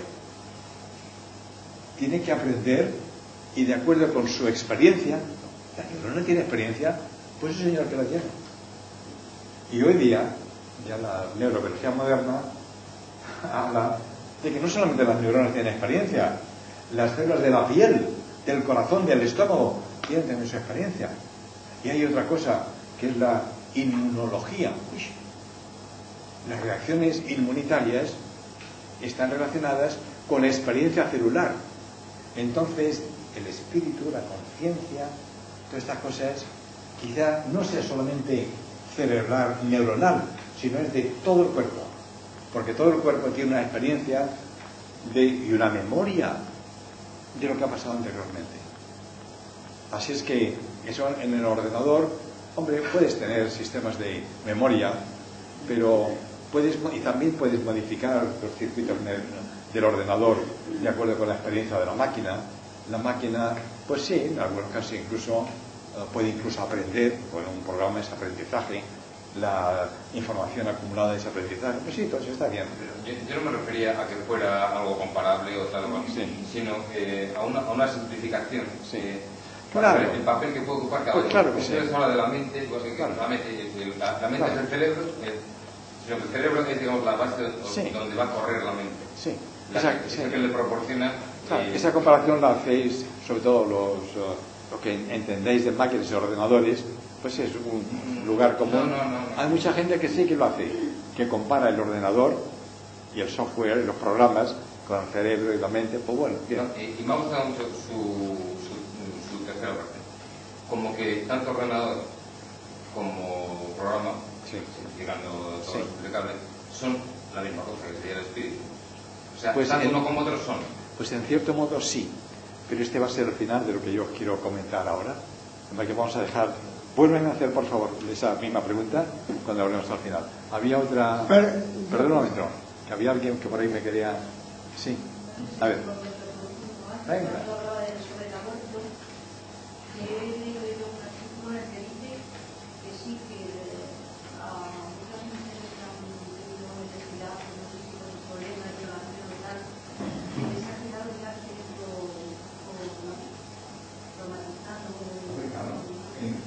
y de acuerdo con su experiencia, la neurona tiene experiencia, pues es el señor que la tiene. Y hoy día, ya la neurobiología moderna habla de que no solamente las neuronas tienen experiencia, las células de la piel, del corazón, del estómago, tienen también su experiencia. Y hay otra cosa, que es la inmunología. Las reacciones inmunitarias están relacionadas con la experiencia celular. Entonces, el espíritu, la conciencia, todas estas cosas, quizá no sea solamente cerebral, neuronal, sino es de todo el cuerpo. Porque todo el cuerpo tiene una experiencia y una memoria de lo que ha pasado anteriormente. Así es que eso en el ordenador, hombre, puedes tener sistemas de memoria, pero también puedes modificar los circuitos del ordenador de acuerdo con la experiencia de la máquina. La máquina, pues sí, en algunos casos puede incluso aprender, bueno, un programa es aprendizaje, la información acumulada es aprendizaje. Pues sí, todo eso está bien. Yo no me refería a que fuera algo comparable o tal, sino a una simplificación. Sí. Claro. El papel que puede ocupar cada uno. Claro que sí. Ustedes hablan de la mente, pues, claro. la mente es el cerebro, sino que el cerebro es, digamos, la base donde va a correr la mente. Sí. Esa que le proporciona. Esa comparación la hacéis, sobre todo lo que entendéis de máquinas y ordenadores, pues es un lugar común. No. Hay mucha gente que sí que lo hace, que compara el ordenador y el software y los programas con el cerebro y la mente. Pues bueno, bien. Y me ha gustado mucho su tercera parte. Como que tanto ordenador como programa, llegando todo explicable, son la misma cosa, que sería el espíritu. O sea, pues tanto uno como otros son. Pues en cierto modo sí, pero este va a ser el final de lo que yo quiero comentar ahora. Que vamos a dejar. Vuelven a hacer, por favor, esa misma pregunta cuando hablemos al final. Había otra. Perdón un momento, que había alguien que por ahí me quería. Sí, a ver. Venga.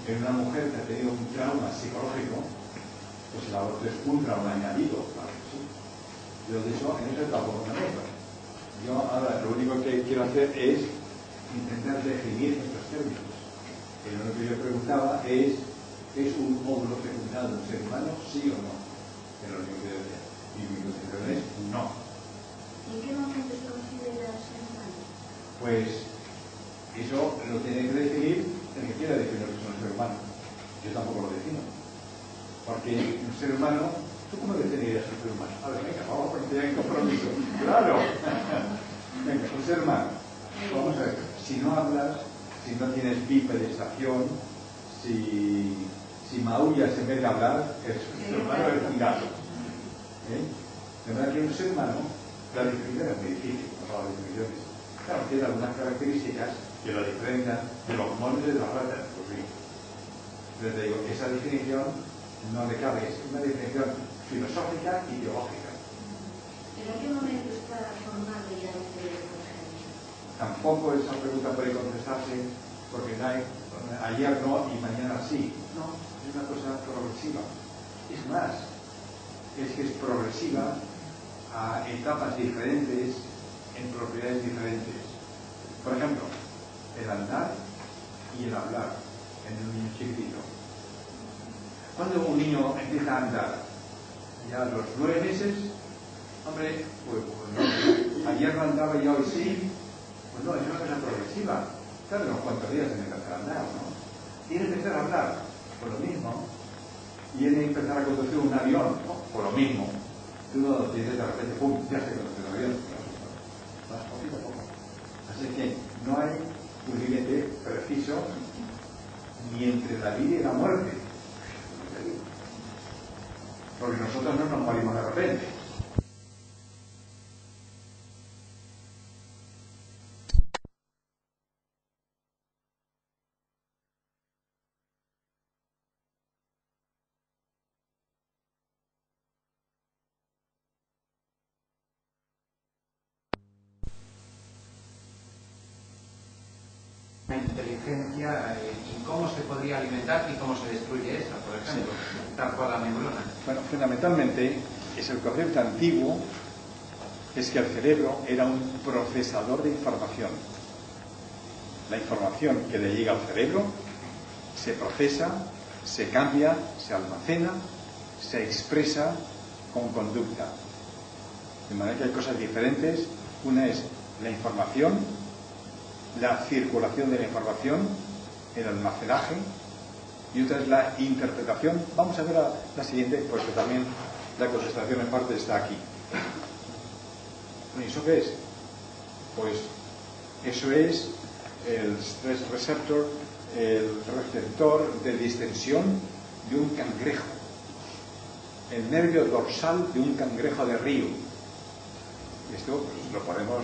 En una mujer que ha tenido un trauma psicológico, pues el aborto es un trauma añadido, claro que sí. Yo, de hecho, en eso tampoco me meto. Yo ahora lo único que quiero hacer es intentar definir estos términos. Pero lo que yo preguntaba ¿es un óvulo fecundado en un ser humano, sí o no? Pero lo único que yo decía. Y mi contestación es no. ¿Y en qué momento se considera ser humano? Pues eso lo tiene que definir el que quiera definir lo que es un ser humano. Yo tampoco lo defino. Porque un ser humano ¿Tú cómo definirías un ser humano? A ver, venga, vamos a poner en compromiso. ¡Claro! Venga, un ser humano. Vamos a ver, si no hablas, si no tienes bipedización, si maullas en vez de hablar, eres un ser humano, eres un gato. De verdad que un ser humano, la definición es muy difícil, no son las definiciones. Claro, tiene algunas características que lo diferencian de los monos y de las ratas, pues sí. Pero te digo, esa definición no le cabe, es una definición filosófica y teológica. ¿Pero en qué momento está formado ya el cerebro? Tampoco esa pregunta puede contestarse porque no hay, ayer no y mañana sí. No, es una cosa progresiva. Es más, es que es progresiva a etapas diferentes, en propiedades diferentes. Por ejemplo, el andar y el hablar en un niño chiquitito. Cuando un niño empieza a andar, ya a los 9 meses, hombre, pues no, ayer no andaba y hoy sí. Pues no, es una cosa progresiva. Claro, unos cuantos días en empezar a andar, ¿no? Y en empezar a hablar, por lo mismo. Y en empezar a conducir un avión, ¿no? Por lo mismo. Tú no lo tienes de repente, ¡pum!, ya se conduce un avión. Vas poquito a poco. Así que no hay un límite preciso ni entre la vida y la muerte. Porque nosotros no nos morimos de repente. La inteligencia y cómo se podría alimentar y cómo se destruye esa, por ejemplo, tal cual la neurona. Bueno, fundamentalmente es el concepto antiguo, es que el cerebro era un procesador de información. La información que le llega al cerebro se procesa, se cambia, se almacena, se expresa con conducta. De manera que hay cosas diferentes. Una es la información, la circulación de la información, el almacenaje, y otra es la interpretación. Vamos a ver la siguiente, porque también la contestación en parte está aquí. ¿Y eso qué es? Pues eso es el stress receptor, el receptor de distensión de un cangrejo, el nervio dorsal de un cangrejo de río. Esto pues, lo podemos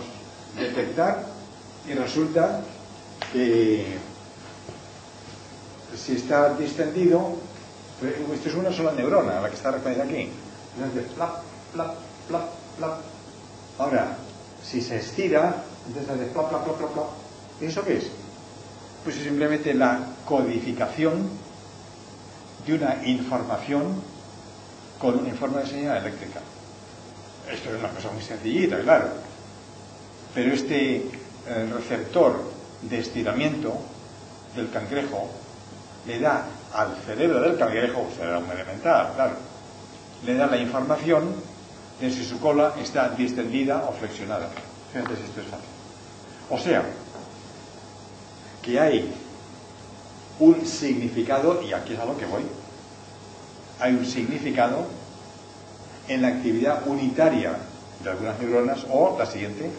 detectar. Y resulta que si está distendido, esto es una sola neurona la que está referida aquí. Entonces, plap, plap, plap, plap. Ahora, si se estira, entonces hace plap, plap, plap, plap, plap. ¿Y eso qué es? Pues es simplemente la codificación de una información con una forma de señal eléctrica. Esto es una cosa muy sencillita, claro. Pero el receptor de estiramiento del cangrejo le da al cerebro del cangrejo, cerebro elemental, claro, le da la información de si su cola está distendida o flexionada. Fíjate si esto es fácil. O sea, que hay un significado, y aquí es a lo que voy, hay un significado en la actividad unitaria de algunas neuronas, o la siguiente,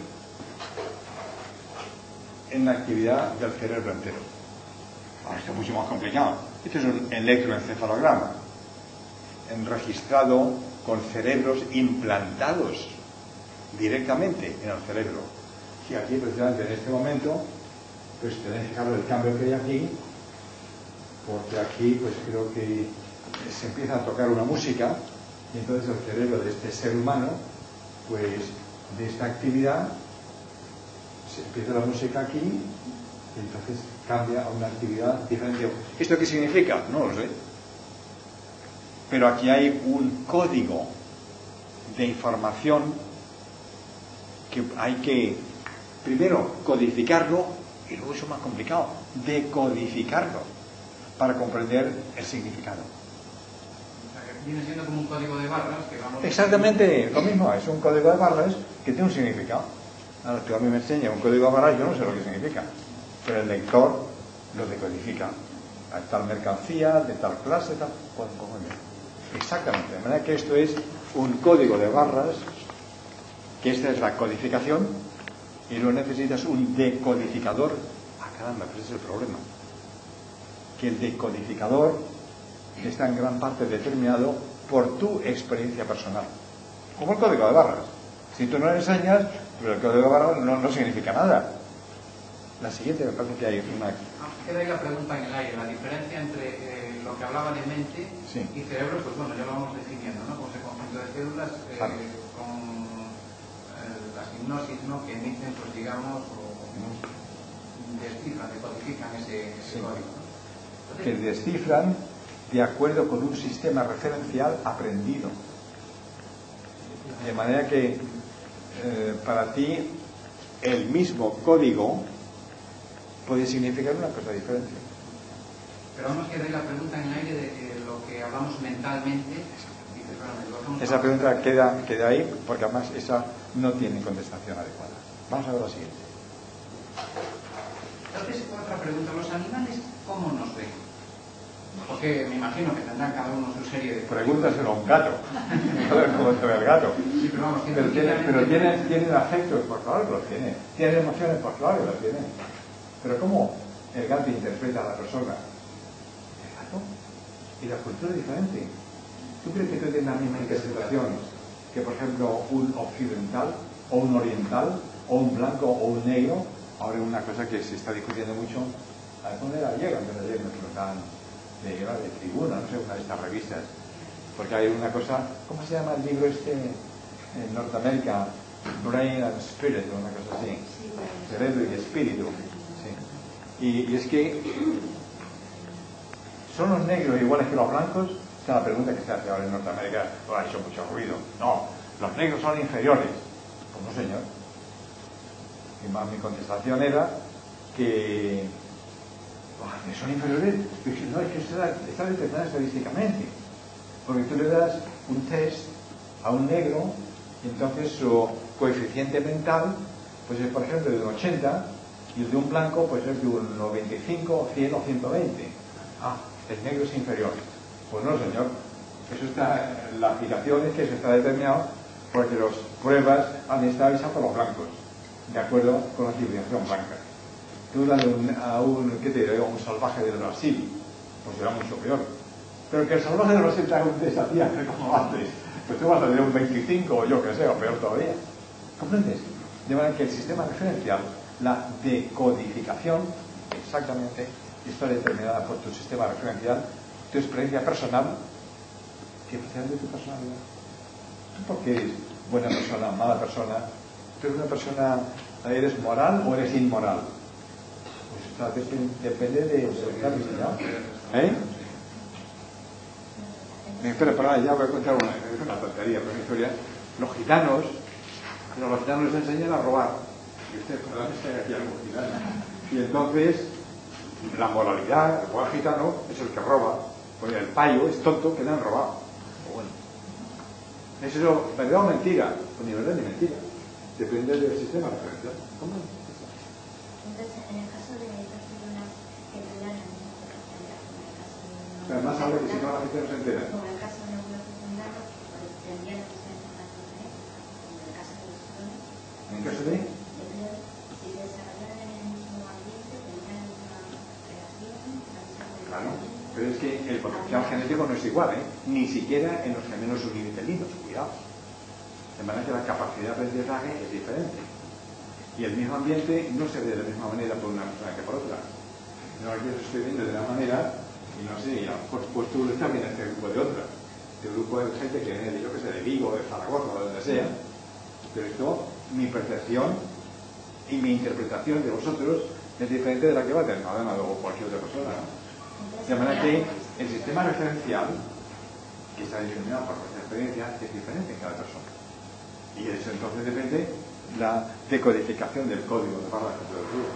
en la actividad del cerebro entero. Ahora, esto es mucho más complicado. Esto es un electroencefalograma registrado con cerebros implantados directamente en el cerebro. Y aquí, precisamente en este momento, pues tenéis que fijaros el cambio que hay aquí, porque aquí pues creo que se empieza a tocar una música, y entonces el cerebro de este ser humano, pues de esta actividad, se empieza la música aquí y entonces cambia a una actividad diferente. ¿Esto qué significa? No lo sé. Pero aquí hay un código de información que hay que primero codificarlo y luego eso es más complicado, decodificarlo para comprender el significado. O sea, que viene siendo como un código de barras que vamos... Exactamente lo mismo, es un código de barras que tiene un significado. Ahora tú a mí me enseñas un código de barras, yo no sé lo que significa, pero el lector lo decodifica. Hay tal mercancía, de tal clase, tal... Pues, Exactamente, de manera que esto es un código de barras, que esta es la codificación, y luego necesitas un decodificador. Ah, caramba, pero ese es el problema. Que el decodificador está en gran parte determinado por tu experiencia personal. Como el código de barras. Si tú no le enseñas, pero el código de barras no significa nada. La siguiente, me parece que hay una... Queda ahí la pregunta en el aire. La diferencia entre lo que hablaba de mente y cerebro, pues bueno, ya lo vamos definiendo, ¿no? Como ese conjunto de células con las hipnosis, ¿no? Que emiten, pues digamos, o descifran, decodifican ese código, ¿no? Entonces, que descifran de acuerdo con un sistema referencial aprendido. De manera que para ti el mismo código puede significar una cosa diferente. Pero vamos, queda ahí la pregunta en el aire de lo que hablamos mentalmente. Esa pregunta queda ahí, porque además esa no tiene contestación adecuada. Vamos a ver la siguiente. Entonces, otra pregunta. ¿Los animales cómo nos ven? Porque me imagino que tendrán cada uno su serie de... Pregúntaselo a un gato. A ver cómo te ve el gato. Sí, pero vamos, pero tienen afectos, por claro que los tiene. Tienen emociones, por claro que los tiene. Pero ¿cómo el gato interpreta a la persona? El gato y la cultura es diferente. ¿Tú crees que tú tienes la misma interpretación que, por ejemplo, un occidental, o un oriental, o un blanco, o un negro? Ahora una cosa que se está discutiendo mucho, ¿dónde era ayer? Antes de ayer me preguntaban de Tribuna, no sé, una de estas revistas, porque hay una cosa, ¿cómo se llama el libro este en Norteamérica? Brain and Spirit, o una cosa así, cerebro y espíritu. Sí. Y es que ¿son los negros iguales que los blancos? Esta es la pregunta que se hace ahora en Norteamérica. Ha hecho mucho ruido. No, los negros son inferiores. Pues no, señor. Y más mi contestación era que son inferiores. No, es que está determinado estadísticamente. Porque tú le das un test a un negro y entonces su coeficiente mental pues es, por ejemplo, de un 80, y el de un blanco pues es de un 95, 100 o 120. Ah, el negro es inferior. Pues no, señor. Eso está, la aplicación es que eso está determinado porque las pruebas han estado hechas por los blancos, de acuerdo con la civilización blanca. Tú dale a un salvaje del Brasil, pues será mucho peor. Pero que el salvaje del Brasil te haga un test a ti, como antes, pues tú vas a tener un 25 o yo que sé, o peor todavía. ¿Comprendes? De manera que el sistema referencial, la decodificación, exactamente, está determinada por tu sistema referencial, tu experiencia personal, que especialmente tu personalidad. ¿Tú por qué eres buena persona, mala persona? ¿Tú eres una persona, eres moral o eres inmoral? Pues depende de lo que has diseñado. Espera, ya voy a contar una tontería, pero una historia. Los gitanos les enseñan a robar. Y usted, aquí algún gitano. Y entonces, la moralidad, el buen gitano es el que roba. Pues el payo es tonto que le han robado. Pues bueno. ¿Es eso verdad o mentira? Pues ni verdad ni mentira. Depende del sistema referencial. ¿Cómo? Entonces, en el caso de personas que tuvieran el mismo capacidad, en el caso de un... Además habla que si no la gente no se entera. Como en el caso de un secundario, pues tendrían la misma información genética. Como en el caso de los clones. ¿En el caso de? Si se desarrollaran en el mismo ambiente, tendrían la misma creación, la misma... Claro. Pero es que el potencial genético no es igual, ni siquiera en los gemelos univitelinos, cuidado. De manera que la capacidad de aprendizaje es diferente. Y el mismo ambiente no se ve de la misma manera por una persona que por otra. No, aquí lo estoy viendo de una manera, y no sé, y a lo mejor pues tú estás viendo este grupo de otra. Este grupo de gente que viene de, yo que sé, de Vigo, de Zaragoza, o de donde sea. Pero esto, mi percepción y mi interpretación de vosotros es diferente de la que va a tener Madonna o cualquier otra persona, ¿no? De manera que el sistema referencial, que está determinado por nuestra experiencia, es diferente en cada persona. Y eso entonces depende la decodificación del código de barras que se describe.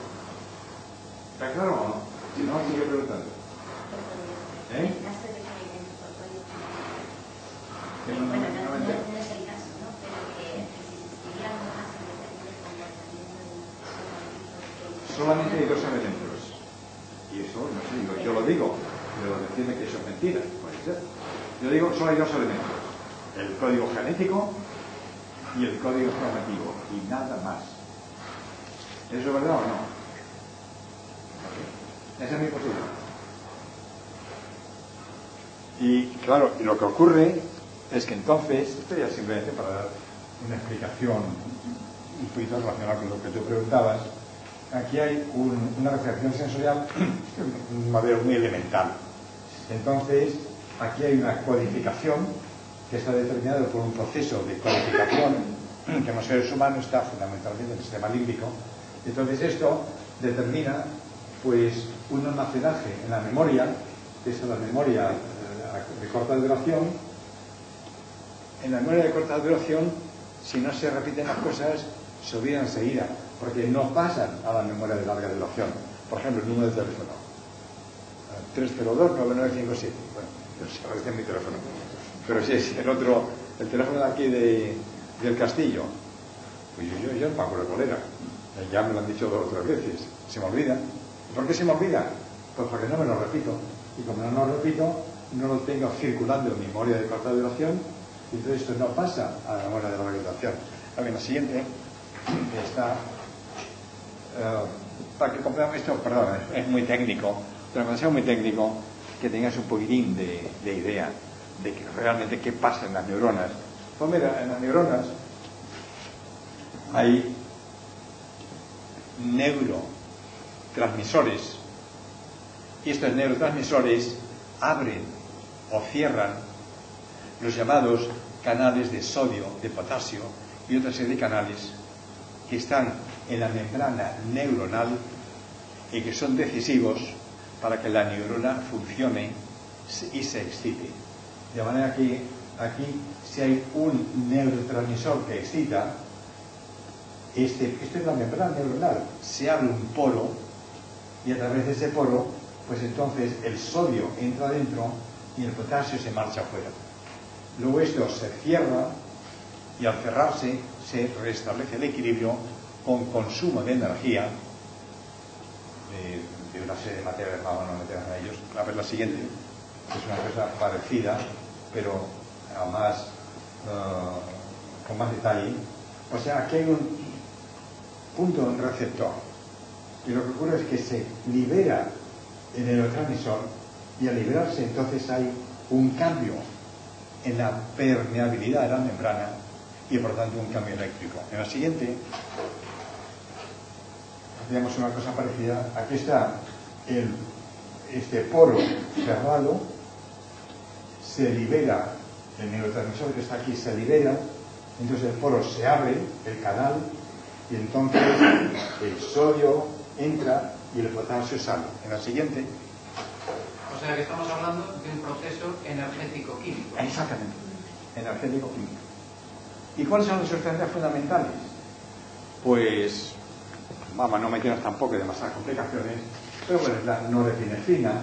¿Está claro o no? Si no, sigue preguntando. En el caso de que bueno, no es el caso, ¿no? Pero que si se escribieran más en determinado comportamiento de solamente hay dos elementos. Y eso, no sé, yo lo digo, pero decirme que eso es mentira, puede ser. Yo digo, solo hay dos elementos: el código genético y el código formativo, y nada más. ¿Eso es verdad o no? Esa es mi posición. Y claro, lo que ocurre es que entonces, esto ya simplemente para dar una explicación un poquito relacionada con lo que tú preguntabas, aquí hay una recepción sensorial de manera muy elemental. Entonces, aquí hay una codificación que está determinada por un proceso de codificación que en los seres humanos está fundamentalmente en el sistema límbico. Entonces esto determina pues un almacenaje en la memoria, que es la memoria de corta duración. En la memoria de corta duración, si no se repiten las cosas, se olvidan enseguida, porque no pasan a la memoria de larga duración. Por ejemplo, el número de teléfono 302-9957. Bueno, se aparece en mi teléfono. Pero si es el otro, el teléfono de aquí del Castillo, pues yo no me acuerdo cuál era. Ya me lo han dicho 2 o 3 veces. Se me olvida. ¿Por qué se me olvida? Pues porque no me lo repito. Y como no lo repito, no lo tengo circulando en mi memoria de corta duración, y entonces esto no pasa a la memoria de larga duración. A ver, la siguiente está... para que comprendamos esto, perdón, es muy técnico, pero cuando sea muy técnico, que tengas un poquitín de idea de que realmente qué pasa en las neuronas. Pues mira, en las neuronas hay neurotransmisores, y estos neurotransmisores abren o cierran los llamados canales de sodio, de potasio y otra serie de canales que están en la membrana neuronal y que son decisivos para que la neurona funcione y se excite. De manera que aquí, si hay un neurotransmisor que excita, esto es la membrana neuronal, se abre un poro y a través de ese poro, pues entonces el sodio entra dentro y el potasio se marcha afuera. Luego esto se cierra y al cerrarse se restablece el equilibrio con consumo de energía de una serie de materiales, vamos a meternos en ellos. A ver la siguiente, es una cosa parecida, pero además con más detalle. O sea, aquí hay un punto receptor y lo que ocurre es que se libera el neurotransmisor y al liberarse entonces hay un cambio en la permeabilidad de la membrana y por lo tanto un cambio eléctrico. En la siguiente tenemos una cosa parecida. Aquí está este poro cerrado, se libera el neurotransmisor que está aquí, se libera, entonces el poro se abre, el canal, y entonces el sodio entra y el potasio sale. En la siguiente. O sea que estamos hablando de un proceso energético-químico. Exactamente, energético-químico. ¿Y cuáles son las sustancias fundamentales? Pues, vamos, no meternos tampoco en demasiadas complicaciones, pero bueno, la norepinefrina,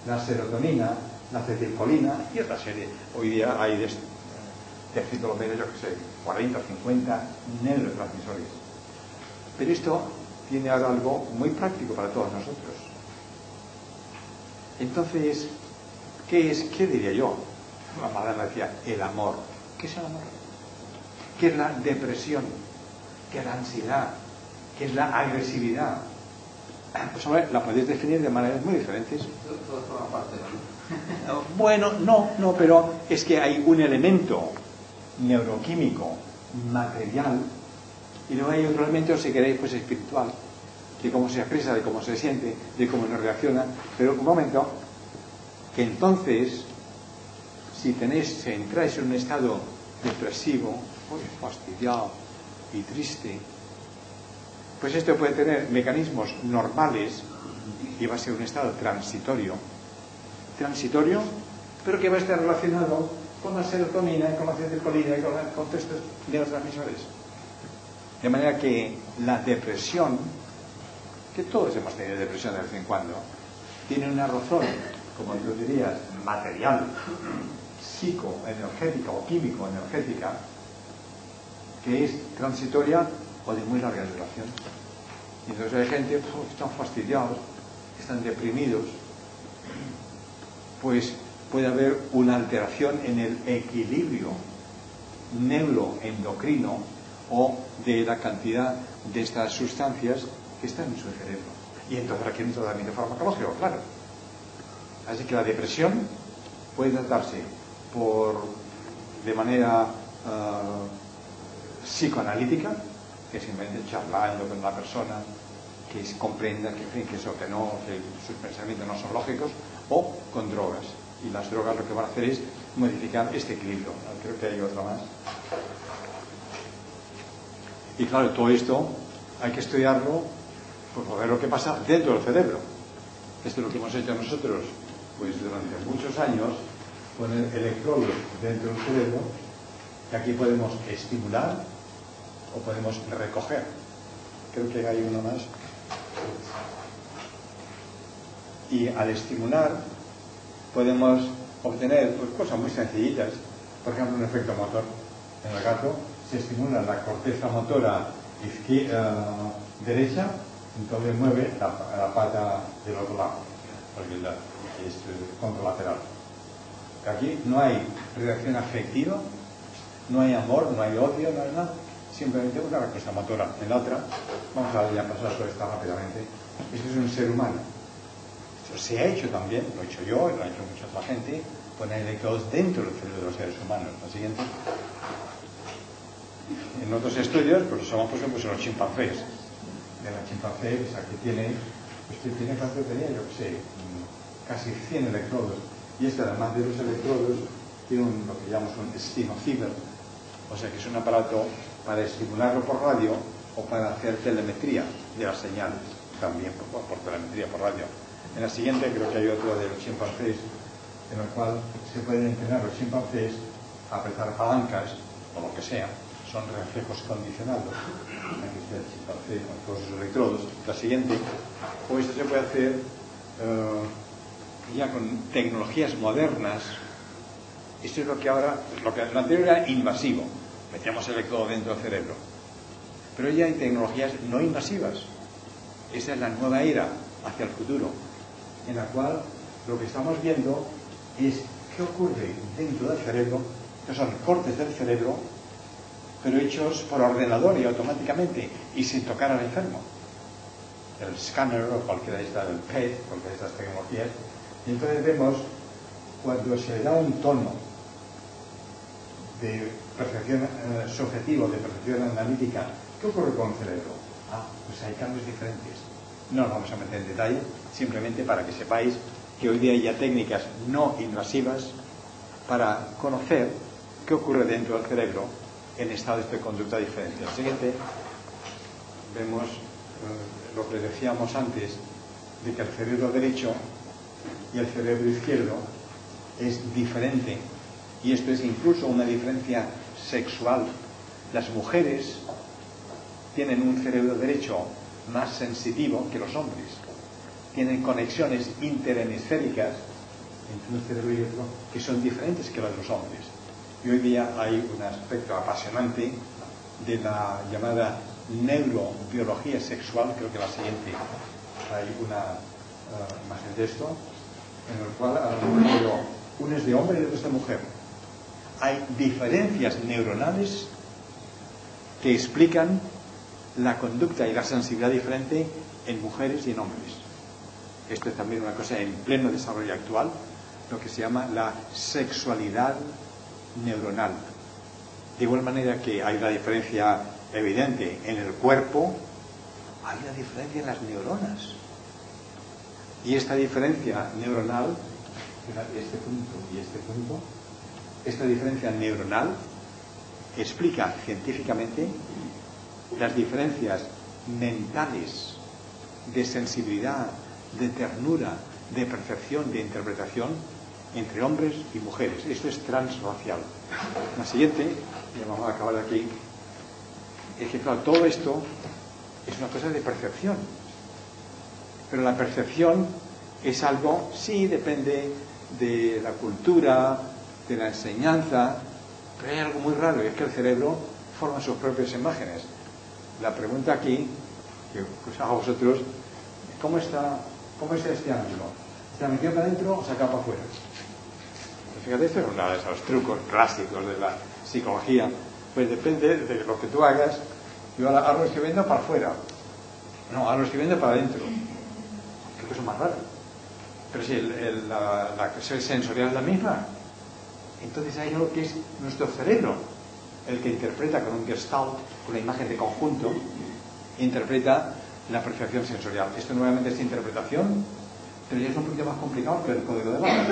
la serotonina, la acetilcolina y otra serie. Hoy día hay de lo menos, yo que sé, 40 o 50 neurotransmisores. Pero esto tiene ahora algo muy práctico para todos nosotros. Entonces, ¿qué diría yo? La madre me decía, el amor. ¿Qué es el amor? ¿Qué es la depresión? ¿Qué es la ansiedad? ¿Qué es la agresividad? Pues hombre, la podéis definir de maneras muy diferentes. Todo forma parte, ¿no? Bueno, no, pero es que hay un elemento neuroquímico, material, y luego hay otro elemento, si queréis, pues espiritual, de cómo se expresa, de cómo se siente, de cómo nos reacciona. Pero un momento, que entonces, si entráis en un estado depresivo, fastidiado y triste, pues esto puede tener mecanismos normales y va a ser un estado transitorio, pero que va a estar relacionado con la serotonina, con la acetilcolina y con estos neurotransmisores. De manera que la depresión, que todos hemos tenido depresión de vez en cuando, tiene una razón, como tú dirías, material, psicoenergética o químico-energética, que es transitoria o de muy larga duración. Y entonces hay gente que están fastidiados, están deprimidos, pues puede haber una alteración en el equilibrio neuroendocrino o de la cantidad de estas sustancias que están en su cerebro. Y entonces requiere un tratamiento farmacológico, claro. Así que la depresión puede tratarse de manera psicoanalítica, que simplemente charlando con la persona, que comprenda que sus pensamientos no son lógicos, o con drogas. Y las drogas lo que van a hacer es modificar este equilibrio. Creo que hay otra más. Y claro, todo esto hay que estudiarlo para ver lo que pasa dentro del cerebro. Esto es lo que hemos hecho nosotros pues durante muchos años, poner electrodos dentro del cerebro, que aquí podemos estimular o podemos recoger. Creo que hay uno más. Y al estimular podemos obtener pues, cosas muy sencillitas. Por ejemplo, un efecto motor. En el gato se estimula la corteza motora derecha, entonces mueve la pata del otro lado, porque es contralateral. Aquí no hay reacción afectiva, no hay amor, no hay odio, no hay nada, simplemente una respuesta motora. En la otra, vamos a ya pasar todo esto rápidamente. Esto es un ser humano. Esto se ha hecho también, lo he hecho yo, lo ha hecho mucha otra gente, poner electrodos dentro del cerebro de los seres humanos. La siguiente. En otros estudios, pues somos por ejemplo los chimpancés. De la chimpancé, esa que tiene, ¿cuánto tenía? Yo qué sé, casi 100 electrodos. Y este, además de los electrodos, tiene lo que llamamos un stimocíver, o sea que es un aparato para estimularlo por radio o para hacer telemetría de las señales, también por telemetría por radio. En la siguiente creo que hay otro de los chimpancés, en el cual se pueden entrenar los chimpancés a apretar palancas o lo que sea. Son reflejos condicionados. Aquí está el chimpancé con todos sus electrodos. La siguiente, o esto se puede hacer ya con tecnologías modernas. Esto es lo que ahora, lo anterior era invasivo, metíamos el electrodo dentro del cerebro, pero ya hay tecnologías no invasivas. Esa es la nueva era hacia el futuro, en la cual lo que estamos viendo es qué ocurre dentro del cerebro, que son cortes del cerebro, pero hechos por ordenador y automáticamente y sin tocar al enfermo. El escáner o cualquiera de estas, el PET, cualquiera de estas tecnologías. Y entonces vemos cuando se le da un tono de percepción subjetivo, de percepción analítica, ¿qué ocurre con el cerebro? Pues hay cambios diferentes. No nos vamos a meter en detalle, simplemente para que sepáis que hoy día hay ya técnicas no invasivas para conocer qué ocurre dentro del cerebro en estados de conducta diferentes. En el siguiente vemos lo que decíamos antes, de que el cerebro derecho y el cerebro izquierdo es diferente, y esto es incluso una diferencia sexual. Las mujeres tienen un cerebro derecho más sensitivo que los hombres, tienen conexiones interhemisféricas entre un cerebro y otro que son diferentes que las de los hombres. Y hoy día hay un aspecto apasionante de la llamada neurobiología sexual. Creo que la siguiente hay una imagen de esto, en el cual uno es de hombre y otro es de mujer. Hay diferencias neuronales que explican la conducta y la sensibilidad diferente en mujeres y en hombres. Esto es también una cosa en pleno desarrollo actual, lo que se llama la sexualidad neuronal. De igual manera que hay una diferencia evidente en el cuerpo, hay una diferencia en las neuronas. Y esta diferencia neuronal, este punto y este punto, esta diferencia neuronal explica científicamente las diferencias mentales de sensibilidad, de ternura, de percepción, de interpretación entre hombres y mujeres. Esto es transracial. La siguiente, y vamos a acabar aquí, es que claro, todo esto es una cosa de percepción, pero la percepción es algo, sí, depende de la cultura, de la enseñanza, pero hay algo muy raro, y es que el cerebro forma sus propias imágenes. La pregunta aquí, que os hago a vosotros, ¿cómo es este ángulo? ¿Está metido para adentro o saca para afuera? Fíjate, esto es uno de esos trucos clásicos de la psicología. Pues depende de lo que tú hagas. Yo ahora hago escribiendo para afuera. No, hago escribiendo para adentro. Qué cosa más rara. Pero si la sensorial es la misma, entonces hay algo que es nuestro cerebro, el que interpreta con un gestalt, con una imagen de conjunto, interpreta la percepción sensorial. Esto nuevamente es interpretación, pero ya es un poquito más complicado que el código de barras.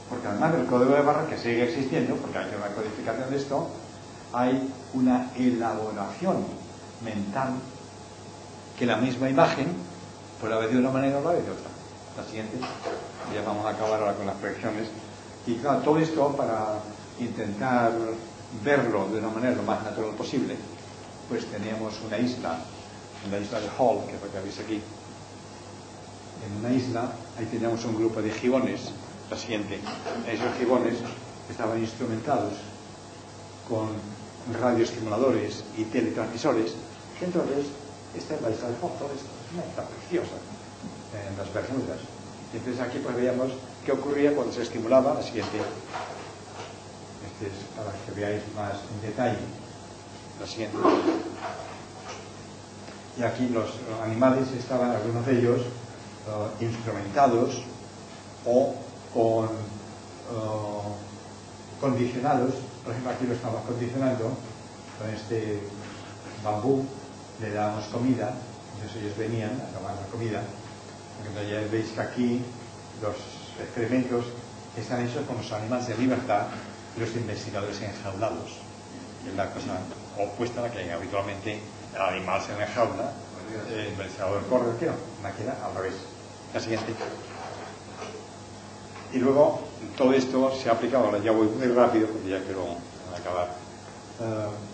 Porque además del código de barras, que sigue existiendo, porque hay una codificación de esto, hay una elaboración mental que la misma imagen puede haber de una manera o la de otra. La siguiente, ya vamos a acabar ahora con las proyecciones. Y claro, todo esto para intentar verlo de una manera lo más natural posible, pues teníamos una isla, en la isla de Hall, que es lo que veis aquí. En una isla, ahí teníamos un grupo de gibones. La siguiente, esos gibones estaban instrumentados con radioestimuladores y teletransmisores. Entonces, esta es la isla de Hall, todo esto es una isla preciosa en las Bermudas. Entonces aquí pues veíamos qué ocurría cuando se estimulaba. La siguiente, este es para que veáis más en detalle. La siguiente. Y aquí los animales estaban, algunos de ellos, instrumentados o condicionados. Por ejemplo, aquí lo estamos condicionando con este bambú, le dábamos comida, entonces ellos venían a tomar la comida. Entonces ya veis que aquí los experimentos están hechos con los animales de libertad y los investigadores enjaulados. Es la cosa opuesta a la que hay habitualmente. El animal se enjaula, el investigador corre, ¿qué no? Máquina al revés. La siguiente. Y luego todo esto se ha aplicado, ahora ya voy muy rápido porque ya quiero acabar.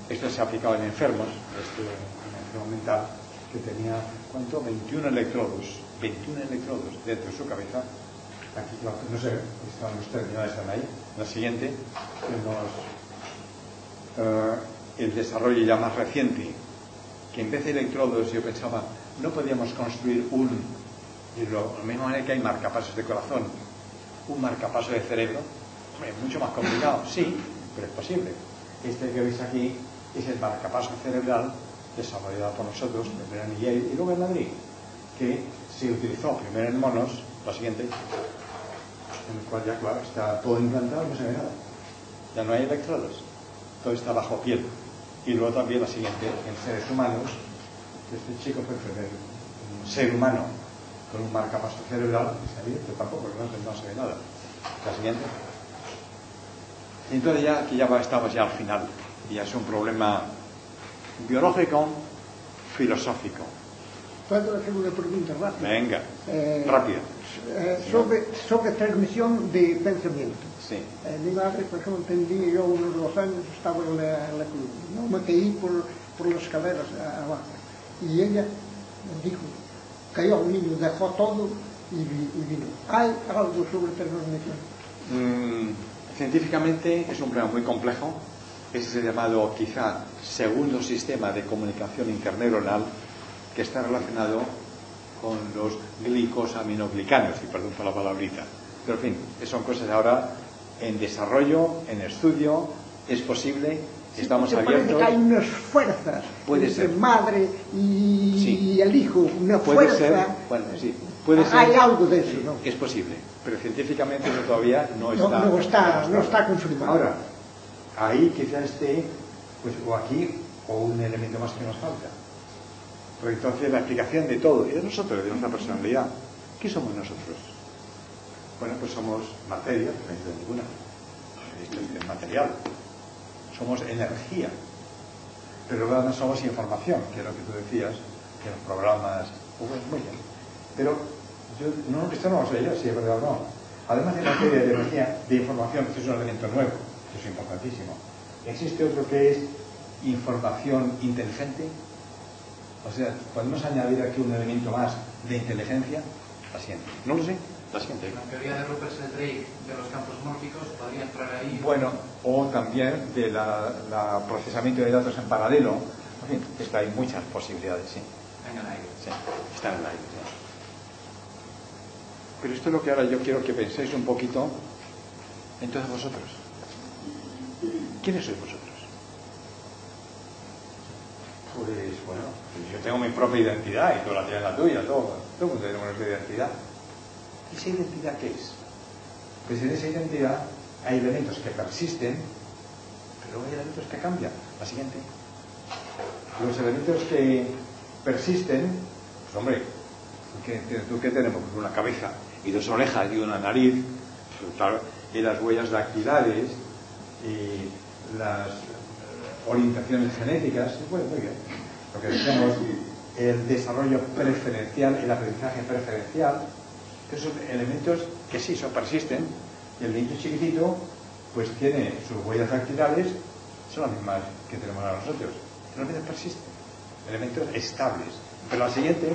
Esto se ha aplicado en enfermos, un enfermo mental que tenía, ¿cuánto? 21 electrodos dentro de su cabeza. Aquí, no sé, están los terminales ahí. La siguiente, tenemos el desarrollo ya más reciente, que en vez de electrodos yo pensaba, no podíamos construir de la misma manera que hay marcapasos de corazón, un marcapaso de cerebro. Es mucho más complicado, sí, pero es posible. Este que veis aquí es el marcapaso cerebral desarrollado por nosotros, primero en Yale y luego en Madrid, que se utilizó primero en monos. La siguiente, en el cual ya, claro, está todo implantado y no se ve nada. Ya no hay electrodos, todo está bajo piel. Y luego también la siguiente, en seres humanos, este chico fue un ser humano con un marcapaso cerebral, está abierto tampoco, no se ve nada. La siguiente. Y entonces ya, aquí ya estamos ya al final, y ya es un problema biológico, filosófico. ¿Puedo hacer una pregunta rápida? Venga, rápida. Sobre transmisión de pensamiento. Sí. Mi madre, por ejemplo, tenía yo unos 2 años, estaba en la columna. No me caí por las escaleras abajo. Y ella me dijo, cayó un niño, dejó todo y vino. ¿Hay algo sobre transmisión? Científicamente es un problema muy complejo. Es el llamado, quizá, segundo sistema de comunicación interneuronal, que está relacionado con los glicosaminoglicanos, y perdón por la palabrita. Pero en fin, son cosas ahora en desarrollo, en estudio. Es posible, estamos abiertos. Parece que hay unas fuerzas entre madre y el hijo, una puede fuerza. Ser, bueno, sí, puede ser. Hay algo de eso, ¿no? Es posible, pero científicamente eso todavía no está confirmado. Ahora, ahí quizás esté, pues, o aquí, o un elemento más que nos falta. Porque entonces la explicación de todo, y de nosotros, de nuestra personalidad, ¿qué somos nosotros? Bueno, pues somos materia, no hay ninguna. Esto es material. Somos energía. Pero luego no somos información, que es lo que tú decías, que los programas, pues muy bien. Pero esto no lo sé yo, si es verdad o no. Además de materia, de energía, de información, que es un elemento nuevo, que es importantísimo. ¿Existe otro que es información inteligente? O sea, podemos añadir aquí un elemento más de inteligencia. La siguiente. No lo sé. La siguiente. La teoría de Rupert Sheldrake de los campos mórficos podría entrar ahí. Bueno, o también de la procesamiento de datos en paralelo. En fin, hay muchas posibilidades, sí. En el aire. Sí, está en el aire. Sí. Pero esto es lo que ahora yo quiero que penséis un poquito. Entonces vosotros, ¿quiénes sois vosotros? Pues bueno, yo tengo mi propia identidad y tú la tienes la tuya, todo el mundo tiene nuestra identidad. ¿Esa identidad qué es? Pues en esa identidad hay elementos que persisten, pero hay elementos que cambian. La siguiente. Los elementos que persisten, pues hombre, ¿tú qué tenemos? Pues una cabeza y dos orejas y una nariz, pues, claro, y las huellas dactilares y las orientaciones genéticas, bueno, muy bien. Lo que decíamos, el desarrollo preferencial, el aprendizaje preferencial, que son elementos que sí, persisten. Y el niño chiquitito, pues tiene sus huellas dactilares, son las mismas que tenemos ahora nosotros. Elementos persisten, elementos estables. Pero al siguiente,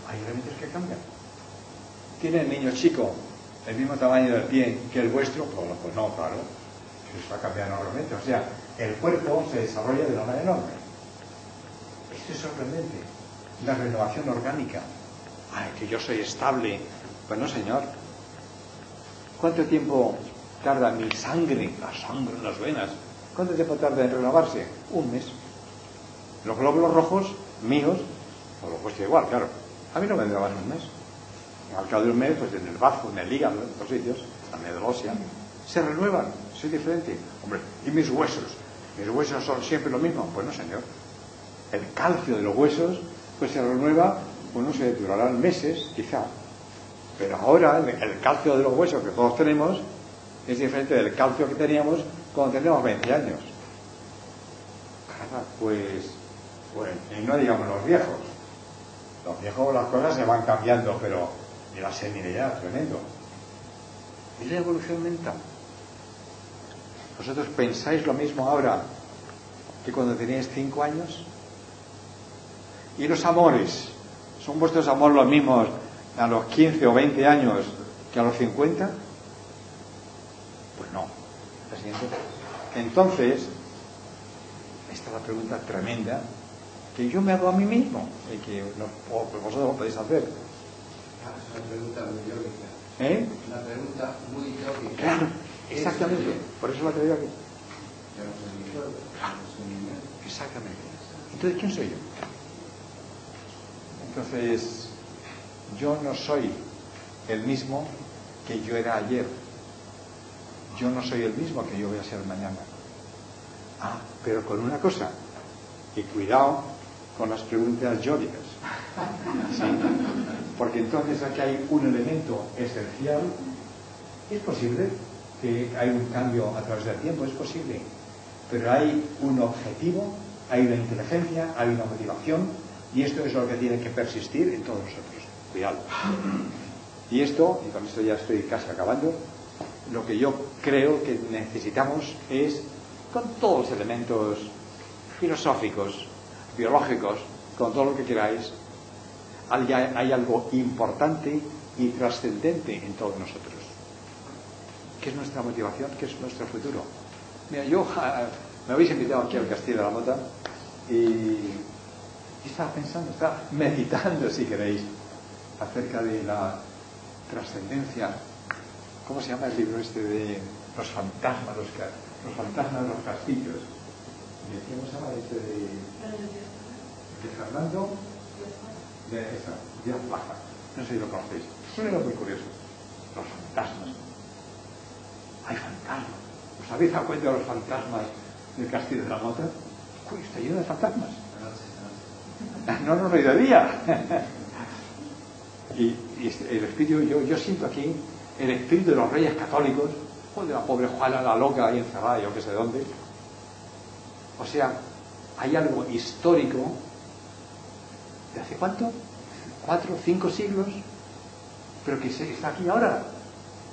hay elementos que cambian. ¿Tiene el niño chico el mismo tamaño del pie que el vuestro? Pues no, claro. Eso va a cambiar enormemente. O sea, el cuerpo se desarrolla de una manera enorme. Esto es sorprendente. La renovación orgánica. Ay, que yo soy estable. Pues no, señor. ¿Cuánto tiempo tarda mi sangre, la sangre en las venas? ¿Cuánto tiempo tarda en renovarse? Un mes. Los glóbulos rojos míos, o lo puesto igual, claro. A mí no me duraban un mes. Al cabo de un mes, pues en el bazo, en el hígado, en otros sitios, la médula ósea, se renuevan. Soy diferente. Hombre, ¿y mis huesos? ¿Mis huesos son siempre lo mismo? Pues no, señor. El calcio de los huesos, pues se renueva, pues no sé, durarán meses, quizá. Pero ahora el calcio de los huesos que todos tenemos es diferente del calcio que teníamos cuando teníamos 20 años. Pues, y no digamos los viejos. Los viejos las cosas se van cambiando, pero y la senilidad, tremendo. ¿Y la evolución mental? ¿Vosotros pensáis lo mismo ahora que cuando teníais 5 años? ¿Y los amores? ¿Son vuestros amores los mismos a los 15 o 20 años que a los 50? Pues no. La siguiente. Entonces, esta es la pregunta tremenda que yo me hago a mí mismo y que vosotros lo podéis hacer. Es una pregunta muy lógica. Una pregunta muy lógica. Claro, exactamente. Por eso la traigo aquí. Yo no soy ni yo, no soy ni yo. Exactamente. Entonces, ¿quién soy yo? Entonces, yo no soy el mismo que yo era ayer. Yo no soy el mismo que yo voy a ser mañana. Pero con una cosa, y cuidado con las preguntas yódicas. ¿Sí? Porque entonces aquí hay un elemento esencial. Es posible que hay un cambio a través del tiempo, es posible. Pero hay un objetivo, hay una inteligencia, hay una motivación, y esto es lo que tiene que persistir en todos nosotros. Cuidado. Y esto, y con esto ya estoy casi acabando, lo que yo creo que necesitamos es, con todos los elementos filosóficos, biológicos, con todo lo que queráis, hay algo importante y trascendente en todos nosotros. ¿Qué es nuestra motivación? ¿Qué es nuestro futuro? Mira, me habéis invitado aquí al Castillo de la Mota y estaba pensando, estaba meditando, si queréis, acerca de la trascendencia. ¿Cómo se llama el libro este de los fantasmas, los fantasmas de los castillos? ¿Cómo se llama este de Fernando? De Plaza. No sé si lo conocéis. Es un libro muy curioso. Los fantasmas. Hay fantasmas. ¿Os habéis dado cuenta de los fantasmas del Castillo de la Mota? Uy, está lleno de fantasmas. No he ido de día. Y el espíritu, yo siento aquí el espíritu de los reyes católicos, o de la pobre Juana la loca ahí encerrada, yo que sé dónde. O sea, hay algo histórico de hace ¿cuánto? 4 o 5 siglos, pero que está aquí ahora,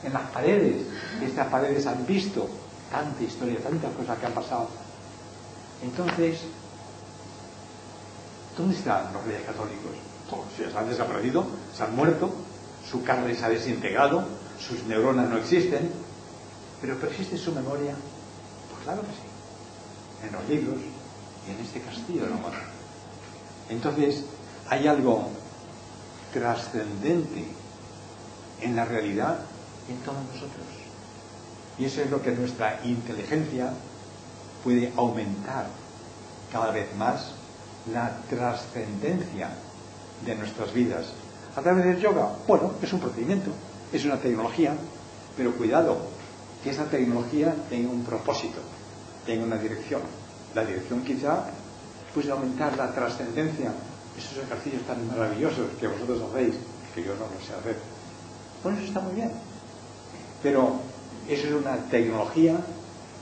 en las paredes. Estas paredes han visto tanta historia, tantas cosas que han pasado. Entonces, ¿dónde están los reyes católicos? Todos se han desaparecido, se han muerto, su carne se ha desintegrado, sus neuronas no existen, pero persiste su memoria. Pues claro que sí, en los libros y en este castillo de la Mota. Entonces, hay algo trascendente en la realidad y en todos nosotros. Y eso es lo que nuestra inteligencia puede aumentar cada vez más, la trascendencia de nuestras vidas. A través del yoga, bueno, es un procedimiento, es una tecnología, pero cuidado, que esa tecnología tenga un propósito, tenga una dirección. La dirección quizá puede aumentar la trascendencia, esos ejercicios tan maravillosos que vosotros hacéis, que yo no lo sé hacer. Bueno, eso está muy bien, pero eso es una tecnología,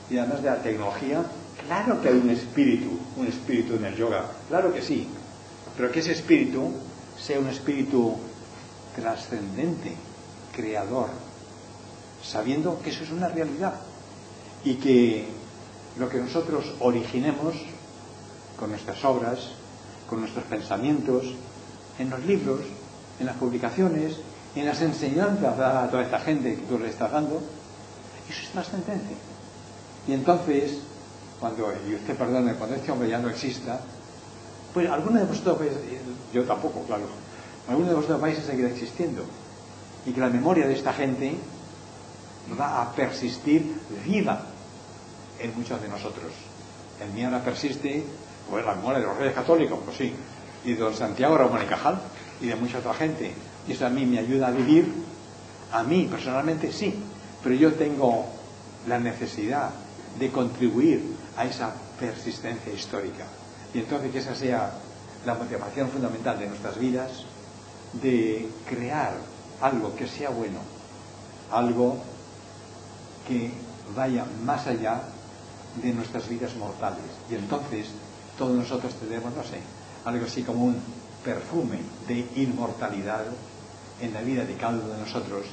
y además de la tecnología, claro que hay un espíritu en el yoga, claro que sí, pero que ese espíritu sea un espíritu trascendente, creador, sabiendo que eso es una realidad y que lo que nosotros originemos con nuestras obras, con nuestros pensamientos, en los libros, en las publicaciones, en las enseñanzas a toda esta gente que tú le estás dando, eso es trascendente. Y entonces, y usted perdone, cuando este hombre ya no exista, pues algunos de vosotros, yo tampoco, claro, algunos de vosotros vais a seguir existiendo, y que la memoria de esta gente va a persistir viva en muchos de nosotros. En mí ahora persiste, pues la memoria de los Reyes Católicos, pues sí, y de don Santiago Ramón y Cajal, y de mucha otra gente, y eso a mí me ayuda a vivir, a mí personalmente sí, pero yo tengo la necesidad de contribuir a esa persistencia histórica, y entonces que esa sea la motivación fundamental de nuestras vidas, de crear algo que sea bueno, algo que vaya más allá de nuestras vidas mortales, y entonces todos nosotros tenemos, no sé, algo así como un perfume de inmortalidad en la vida de cada uno de nosotros,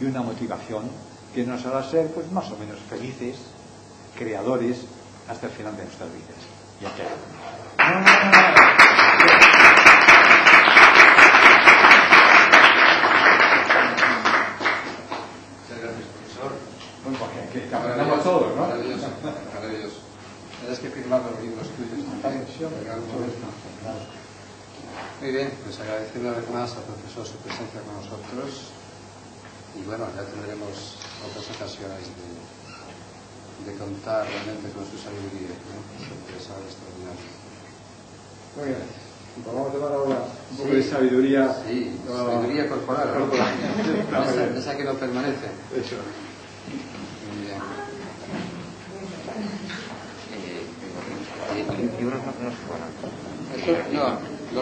y una motivación que nos hará ser pues más o menos felices, creadores hasta el final de nuestras vidas. Y aquí que aprendamos todos, ¿no? Maravilloso, maravilloso. Tienes que firmar los libros tuyos también. Muy bien, pues agradecer una vez más al profesor su presencia con nosotros, y bueno, ya tendremos otras ocasiones de contar realmente con su sabiduría, ¿no? Es algo extraordinario. Muy bien, pues vamos a tomar ahora un poco de sabiduría. Sí, sabiduría corporal, ¿no? Esa que no permanece. Eso. Muy bien. Libros no se fueron. No, lo